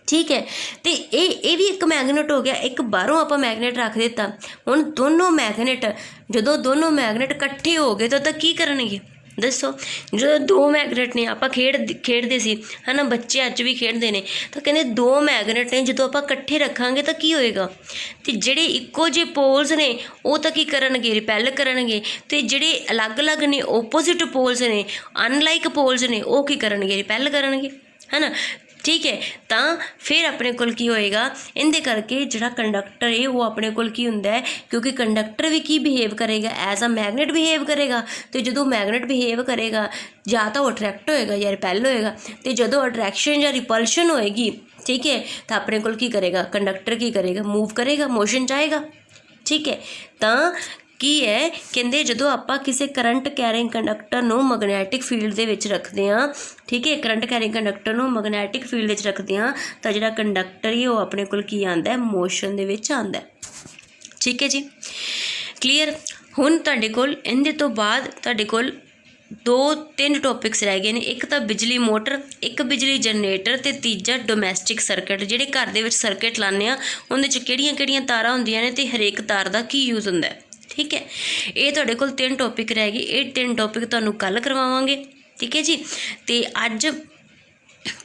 ठीक है, तो ये भी एक मैगनेट हो गया, एक बाहरों आपां मैगनेट रख दिता। हुण दोनों मैगनेट, जदों दोनों मैगनेट इकट्ठे हो गए तो की करनगे, दसो। जो 2 मैगनेट ने आपां खेडदे सी, है ना, बच्चे अज भी खेडदे ने, तो कहते 2 मैगनेट ने जो आपां इकट्ठे रखांगे तो की होएगा, तो जिहड़े इक्को जे पोल्स ने वो तो की करनगे, रिपैल करनगे, तो जिहड़े अलग अलग ने ओपोजिट पोल्स ने, अनलाइक पोल्स ने, वो की करनगे, रिपैल करनगे, है ना। ठीक है, तो फिर अपने कोल की होएगा, इहदे करके जिहड़ा कंडक्टर है वो अपने कोल की हुंदा है, क्योंकि कंडक्टर भी की बिहेव करेगा, एज आ मैगनेट बिहेव करेगा। तो जदों मैगनेट बिहेव करेगा या तो अट्रैक्ट होएगा या रिपैल होएगा, तो जदों अट्रैक्शन या रिपल्शन होएगी, ठीक है, तो अपने कोल की करेगा, कंडक्टर की करेगा, मूव करेगा, मोशन जाएगा। ठीक है, तो की है, कहते जदों आपां किसी करंट कैरिंग कंडक्टर नूं मैगनैटिक फील्ड दे विच रखदे हां, ठीक है, करंट कैरिंग कंडक्टर नूं मैगनैटिक फील्ड विच रखदे हां, तो जिहड़ा कंडक्टर ही वो अपने कोल की आंदा है, मोशन दे विच आंदा है। ठीक है जी, क्लीयर। हुण तुहाडे कोल इहदे तो बाद तुहाडे कोल 2-3 टॉपिक्स रह गए ने, एक तो बिजली मोटर, एक बिजली जनरेटर, ते तीजा डोमैसटिक सर्किट। जिहड़े घर दे विच सर्किट लाने आ उहदे च किहड़ियां-किहड़ियां तारां हुंदियां ने ते हरेक तार दा की यूज़ हुंदा है। ठीक है, ये तुहाडे कोल 3 टॉपिक रह गए, ये 3 टॉपिक तुहानूं कल करवावांगे। ठीक है जी, तो अज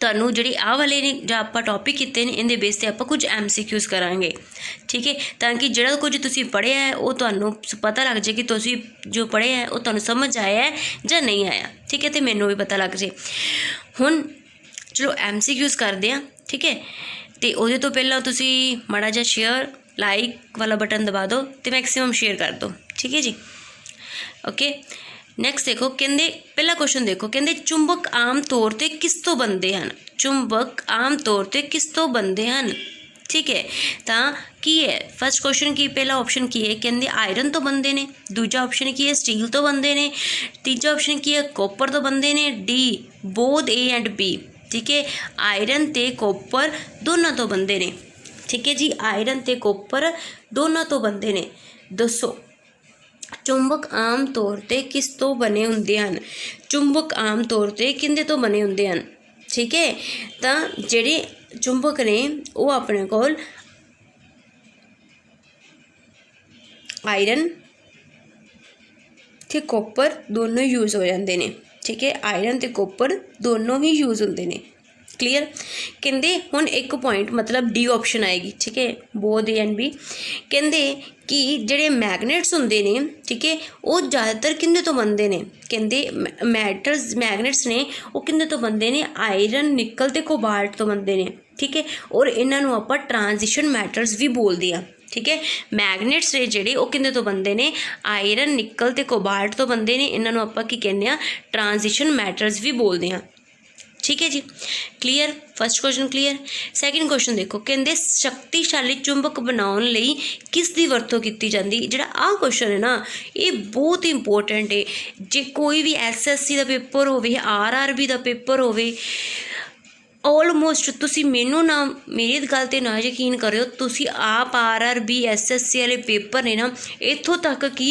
तुहानूं जिहड़े आ वाले ने जो आपां टॉपिक कीते ने इहदे बेस ते आपां कुछ MCQs करांगे। ठीक है, ताकि जिहड़ा कुछ तुसीं पढ़िया है वो तुहानूं पता लग जाए कि तुसीं जो पढ़िया है वो तुहानूं समझ आया है जां नहीं आया। ठीक है, तो मैनूं भी पता लग जाए। हुण चलो MCQs करदे आ। ठीक है, तो उहदे तो पहलां तुसीं माड़ा जिहा शेयर लाइक वाला बटन दबा दो तो मैक्सीमम शेयर कर दो। ठीक है जी, ओके। नैक्सट देखो, कहते पहला क्वेश्चन देखो, कहते चुंबक आम तौर पर किस तो बनते हैं, चुंबक आम तौर पर किस तो बनते हैं। ठीक है, तो की है फर्स्ट क्वेश्चन की, पहला ऑप्शन की है, कहते आयरन तो बनते हैं, दूजा ऑप्शन की है स्टील तो बनते हैं, तीजा ऑप्शन की है कॉपर तो बनते हैं, D both A and B। ठीक है, आयरन ते कॉपर दोनों तो बनते हैं। ठीक है जी, आयरन ते कॉपर दोनों तो बनते हैं। दसो चुंबक आम तौर पर किस तो बने होंदे हन, चुंबक आम तौर पर किंदे तो बने होंदे हन। ठीक है, तो जिहड़े चुंबक ने वो अपने कोल आयरन ते कॉपर दोनों यूज़ हो जाते हैं। ठीक है, आयरन ते कॉपर दोनों ही यूज़ होंदे ने। क्लीयर। कहते हुण एक पॉइंट मतलब डी ऑप्शन आएगी, ठीक है, बोथ ए एंड बी। कहते कि जिहड़े मैगनेट्स हुंदे ने, ठीक है, वो ज़्यादातर किंदे तो बनते हैं, कहते मैगनेट्स ने वो किंदे तो बनते हैं, आयरन निकल ते कोबाल्ट तो बनते हैं, ठीक है। और इन्हां नूं आपां ट्रांजिशन मैटल्स भी बोलते हैं, ठीक है। मैगनेट्स ने जिहड़े वो किंदे तो बनते हैं, आयरन निकल ते कोबाल्ट तो बनते हैं, इन्हां नूं आपां की कहने आ ट्रांजिशन मैटल्स भी बोलते हैं, ठीक है जी। Clear, first question clear. Second question देखो, कहते शक्तिशाली चुंबक बनाउण लई किस दी वरतों कीती जांदी। जिहड़ा आ क्वेश्चन है ना, ये बहुत इंपोर्टेंट है। जे कोई भी SSC का पेपर होवे, RRB का पेपर होवे, ऑलमोस्ट तुसी मैनू ना, मेरी गल ते ना यकीन करो, तुसी आप RRB SSC वाले पेपर ने ना, इत्थों तक कि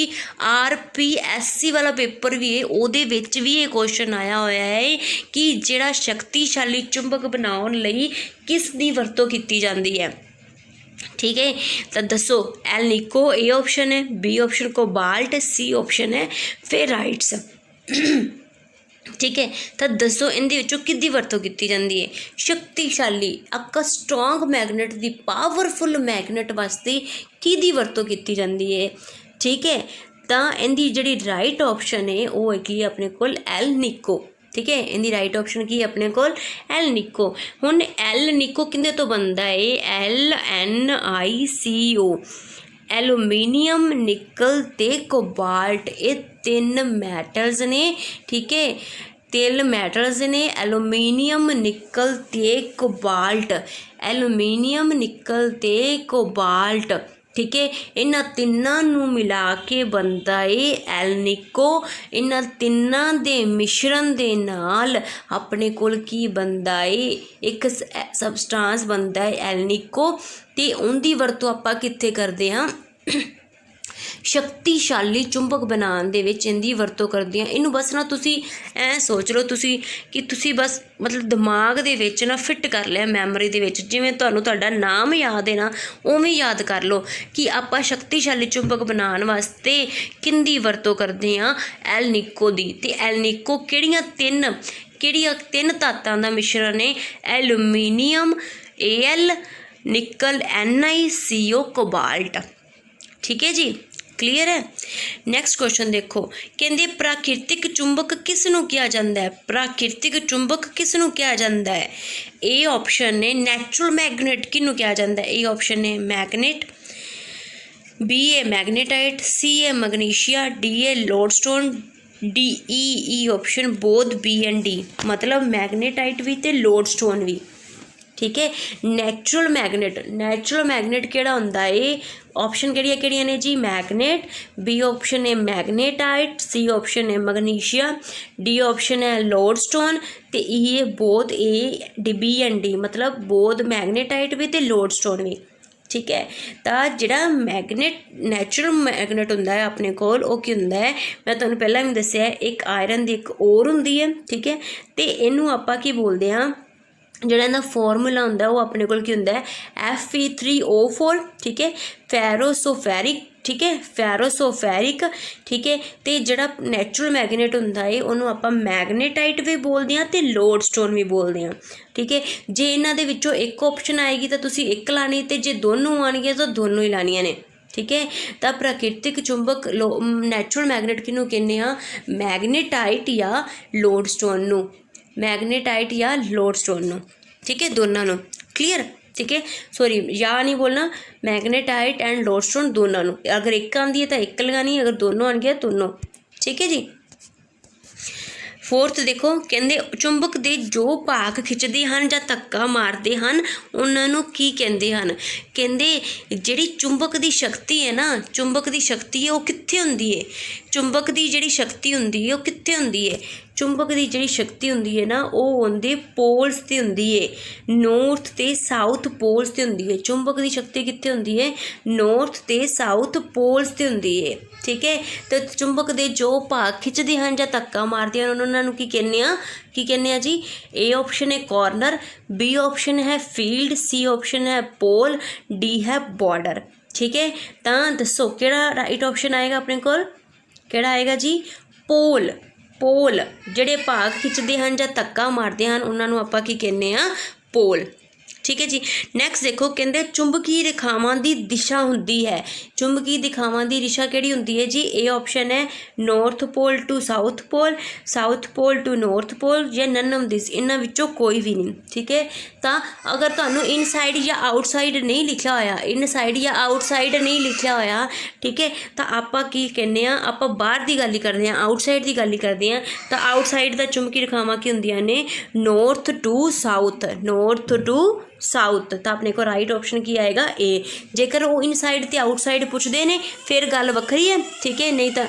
RPSC वाला पेपर भी है, उहदे विच भी ये क्वेश्चन आया होया है कि जिहड़ा शक्तिशाली चुंबक बनाउण लई किस दी वरतों कीती जांदी है, ठीक है। तो दसो, एल निको ए ऑप्शन है, B option cobalt, C option है फेराइट्स, ठीक है। तो दसो इनदे विचों किहदी वरतों कीती जांदी है। शक्तिशाली एक स्ट्रोंग मैगनेट दी, पावरफुल मैगनेट वास्ते किहदी वरतों कीती जांदी है, ठीक है। तो इनदी जिहड़ी राइट ऑप्शन है वो हैगी अपने कोल एल निको, ठीक है। इनदी राइट ऑप्शन की अपने कोल एल निको। हुण एल निको किंदे तो बनदा है, LNICO, एलूमीनीयम, निकल ते कोबाल्ट, ये 3 मैटल्स ने, ठीक है, 3 मैटल्स ने, एलूमीनीयम, निकल ते कोबाल्ट, एलूमीनीयम, निकल ते कोबाल्ट, ठीक है। इन्हां तिन्नां नूं मिला के बनता है एल निको। इन्हां तिन्नां दे मिश्रण दे नाल अपने कोल की बनता है, एक सबसटांस बनता है एल निको, ते उनदी वरतों आपां कित्थे करदे हां, शक्तिशाली चुंबक बनाउण दे विच इनदी वरतों करदे हां। इनू बस ना तुसी ऐ सोच लो तुसी कि तुसी बस मतलब दिमाग दे विच ना फिट कर लिया, मैमरी दे विच, जिवें तुहानूं तुहाडा नाम याद है ना उवें याद कर लो कि आपां शक्तिशाली चुंबक बनाउण वास्ते किंदी वरतों करदे हां, एल निको दी। ते एल निको किहड़ियां 3 धातां दा मिश्रण है, एलूमीनीयम Al, निकल NiCO, कोबाल्ट, ठीक है जी। क्लीयर है। नैक्सट क्वेश्चन देखो, कहते प्राकृतिक चुंबक किस नूं कहा जाता है, प्राकृतिक चुंबक किस नूं कहा जाता है। ए ऑप्शन ने नैचुरल मैगनेट किनूं कहा जाता है, ए ऑप्शन है मैगनेट, बी है मैगनेटाइट, सी है मैग्नीशिया, डी है लोडस्टोन, डी E option both B and D, मतलब मैगनेटाइट भी ते लोडस्टोन भी, ठीक है। नैचुरल मैगनेट किहड़ा हुंदा है, ऑप्शन किहड़ियां ने जी, मैगनेट, बी ऑप्शन है मैगनेटाइट, सी ऑप्शन है मैग्नीशिया, डी ऑप्शन है लोडस्टोन, ते ई है both A D B and D, मतलब बोथ मैगनेटाइट भी ते लोडस्टोन भी, ठीक है। तो जिहड़ा नैचुरल मैगनेट हुंदा है अपने कोल, वो की हुंदा है, मैं तुहानूं पहलां भी दस्सिआ, एक आयरन दी एक ओर हुंदी है, ठीक है। ते इहनूं आपां की बोलदे हां, जिहड़ा इहदा फॉर्मूला हुंदा है वो अपने कोल की हुंदा है Fe3O4, ठीक है, फेरोसोफेरिक, ठीक है, फेरोसोफेरिक, ठीक है। तो जिहड़ा नैचुरल मैगनेट हुंदा है उहनूं आपां मैगनेटाइट भी बोलदे हां ते लोडस्टोन भी बोलदे हां, ठीक है। जे इन्हां दे विचों एक ऑप्शन आएगी तो तुसीं एक लानी, ते जे दोनों आउणगीਆਂ तो दोनों ही लाणीਆਂ ने, ठीक है। तो प्राकृतिक चुंबक नैचुरल मैगनेट किनूं कहने आ, मैगनेटाइट या लोडस्टोन नूं, मैगनेटाइट या लोडस्टोन नूं, ठीक है, दोनों नूं। क्लीयर, ठीक है, सॉरी या नहीं बोलना, मैगनेटाइट एंड लोडस्टोन दोनों नूं, अगर एक आंदी है तो एक लगानी, अगर दोनों आउणगीਆਂ दोनों, ठीक है जी। फोर्थ देखो, कहते चुंबक दे जो भाग खिंचते हैं या धक्का मारते हैं उन्होंने की कहते हैं, कहते जिहड़ी चुंबक की शक्ति है ना, चुंबक की शक्ति है वो कित्थे हुंदी है, चुंबक की जिहड़ी शक्ति हुंदी है वो कित्थे हुंदी है, चुंबक की जिहड़ी शक्ति हुंदी है ना वो उनके पोल्स ते हुंदी है, नॉर्थ ते साउथ पोल्स ते हुंदी है। चुंबक की शक्ति कित्थे हुंदी है, नॉर्थ ते साउथ पोल्स ते हुंदी है, ठीक है। तो चुंबक के जो भाग खिंचते हैं या धक्का मारते हैं उन्होंने की कहने जी, ए ऑप्शन है कॉर्नर, बी ऑप्शन है फील्ड, सी ऑप्शन है पोल, डी है बॉर्डर, ठीक है। तो दसो किहड़ा राइट ऑप्शन आएगा अपने कोल, किहड़ा आएगा जी, पोल, पोल जिहड़े भाग खिੱਚਦੇ ਹਨ ਜਾਂ ਧੱਕਾ ਮਾਰਦੇ ਹਨ ਉਹਨਾਂ ਨੂੰ ਆਪਾਂ ਕੀ ਕਹਿੰਦੇ ਆ पोल। ठीक है जी। नैक्सट देखो कहते चुंबकी रेखावां की दिशा होंदी है, चुंबकी दिशावां की दिशा किहड़ी होंदी है जी? ए ऑप्शन है north pole to south pole to north pole या नन ऑफ दिस, इन्हां विचों कोई भी नहीं। ठीक है, तो अगर तुहानूं इनसाइड या आउटसाइड नहीं लिखा होया, इनसाइड या आउटसाइड नहीं लिखा होया, ठीक है, तो आपां की कहने आ, आपां बाहर की गल करदे आ, आउटसाइड की गल करदे आ। तो आउटसाइड दा चुंबकी रेखावां की होंदियां ने नॉर्थ टू साउथ। तो अपने को राइट ऑप्शन की आएगा ए। जेकर वो इनसाइड ते आउटसाइड पूछते हैं फिर गल वक्री है, ठीक है, नहीं तो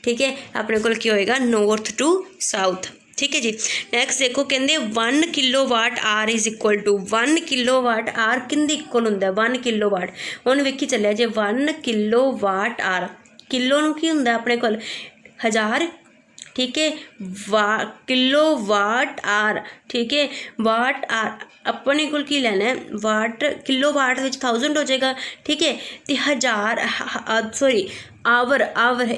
ठीक है अपने को की होएगा नॉर्थ टू साउथ। ठीक है जी। नैक्सट देखो कहते 1 kilowatt hour is equal to 1 kilowatt hour किंदे इक्वल होंदा 1 किलोवाट। हुण वेखी चलिया जे 1 किलोवाट आर किलो नूं की होंदा अपने को 1000, ठीक है, किलो वाट आर, ठीक है, वाट आर अपने को की लेना है वाट, किलो वाट विच 1000 हो जाएगा, ठीक है, तो 1000 सॉरी आवर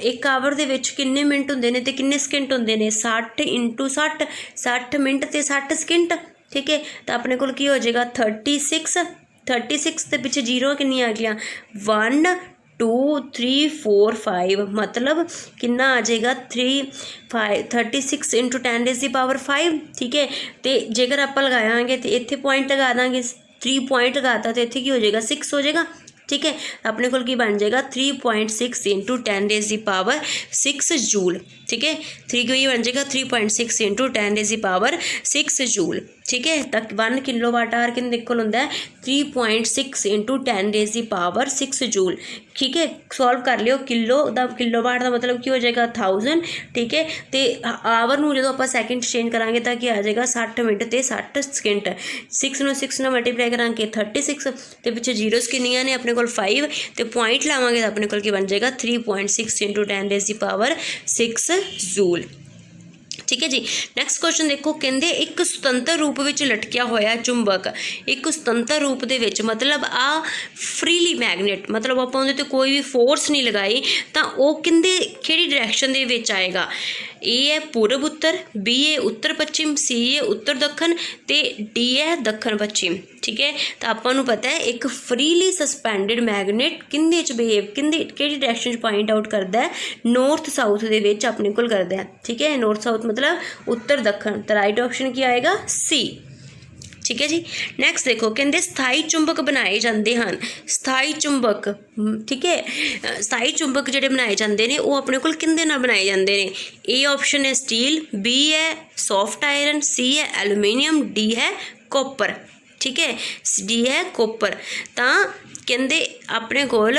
एक आवर दे विच किन्ने मिनट होंदे ने ते किन्ने सकिंट होंदे ने 60 × 60 60 मिनट ते 60 सकिंट। ठीक है, तो अपने को की हो जाएगा 36 के पिछे जीरो किन्नी आ गया 1 2 3 4 5 मतलब कितना आ जाएगा 36 × 10⁻⁵। ठीक है, तो जेकर आप लगाएंगे तो इत्थे पॉइंट लगा देंगे 3 पॉइंट लगाता तो इत्थे की हो जाएगा 6 हो जाएगा। ठीक है, अपने को की बन जाएगा 3.6 × 10⁻⁶ जूल। ठीक है, 3 को ये बन जाएगा 3.6 × 10⁻⁶ जूल। ठीक है, तक 1 किलोवाट आवर किन इक्वल होंदा है 3.6 × 10⁻⁶ जूल। ठीक है, सॉल्व कर लियो, किलोवाट का मतलब की हो जाएगा 1000। ठीक है, तो आवर में जो आप सैकेंड चेंज करांगे तो क्या आ जाएगा 60 मिनट ते 60 सकिंट। 6 नाल मल्टीप्लाई करांगे 36 तो पिछे जीरोस किन्नियां ने अपने को 5 तो पॉइंट लावांगे तो अपने को की बन जाएगा 3.6 × 10⁻⁶ जूल। ठीक है जी। नैक्सट क्वेश्चन देखो कहते एक सुतंत्र रूप में लटकिया होया चुंबक, एक सुतंत्र रूप दे विच मतलब आ फ्रीली मैगनेट मतलब आप उहदे ते कोई भी फोर्स नहीं लगाई तो वो किंदे किहड़ी डायरैक्शन दे विच आएगा? ए है पूरब उत्तर, बी है उत्तर पश्चिम, सी है उत्तर दक्षिण ते डी है दक्षिण पश्चिम। ठीक है, तो आपां नूं पता है एक फ्रीली सस्पेंडिड मैगनेट किंदे च बिहेव किहड़ी डायरैक्शन च पॉइंट आउट करता है नॉर्थ साउथ दे विच अपने कोल करता है। ठीक है, नॉर्थ साउथ मतलब उत्तर दक्षिण, तो राइट ऑप्शन की आएगा सी। ठीक है जी। नैक्सट देखो कहते स्थाई चुंबक बनाए जाते हैं, स्थाई चुंबक, ठीक है, स्थाई चुंबक जोड़े बनाए जाते हैं वो अपने को किंदे नाल बनाए जाते हैं? ए ऑप्शन है स्टील, बी है सॉफ्ट आयरन, सी है एलूमीनियम, डी है कॉपर। ठीक है, डी है कॉपर। तो कहते अपने कोल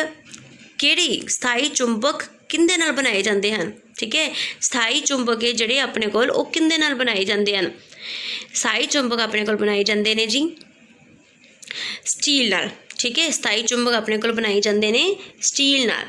किहड़ी स्थाई चुंबक किंदे नाल बनाए जाते हैं? ठीक है, स्थाई चुंबक है जिहड़े अपने कोल वो किंदे नाल बनाए जाते हैं? स्थाई चुंबक अपने को बनाए जाते हैं जी स्टील नाल। ठीक है, स्थाई चुंबक अपने को बनाए जाते हैं स्टील नाल।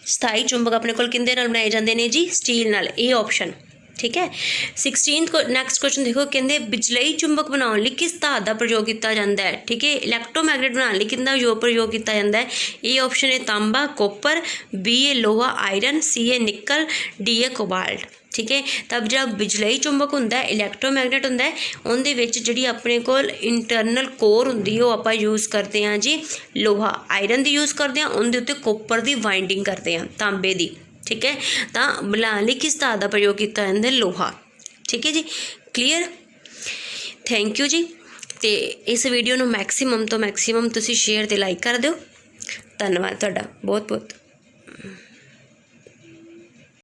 स्थाई चुंबक अपने को किंदे नाल बनाए जाते हैं जी? स्टील नाल, ए ऑप्शन। ठीक है, 16th को नैक्सट क्वेश्चन देखो कहते बिजलई चुंबक बनाने लई किस धात का प्रयोग किया जाता है? ठीक है, इलैक्ट्रोमैगनेट बनाने लई किसका प्रयोग किया जाता है? ए ऑप्शन है तांबा कॉपर, बी है लोहा आयरन, सी है निकल, डी है कोबाल्ट। ठीक है, तब जो बिजलई चुंबक होंदा है इलैक्ट्रोमैगनेट होंदा है उहदे विच जिहड़ी अपने कोल इंटरनल कोर हुंदी है वो आपां यूज़ करते हैं जी लोहा, आयरन दी यूज़ करते हैं, उहदे उत्ते कॉपर दी वाइंडिंग करते हैं तांबे दी। ठीक है, तो बनाने लई किस धात का प्रयोग किया जाता है? लोहा। ठीक है जी, क्लीयर, थैंक यू जी। तो इस वीडियो में मैक्सीमम तो मैक्सीमम तुसीं शेयर ते लाइक कर दिओ। धन्नवाद तुहाडा बहुत बहुत।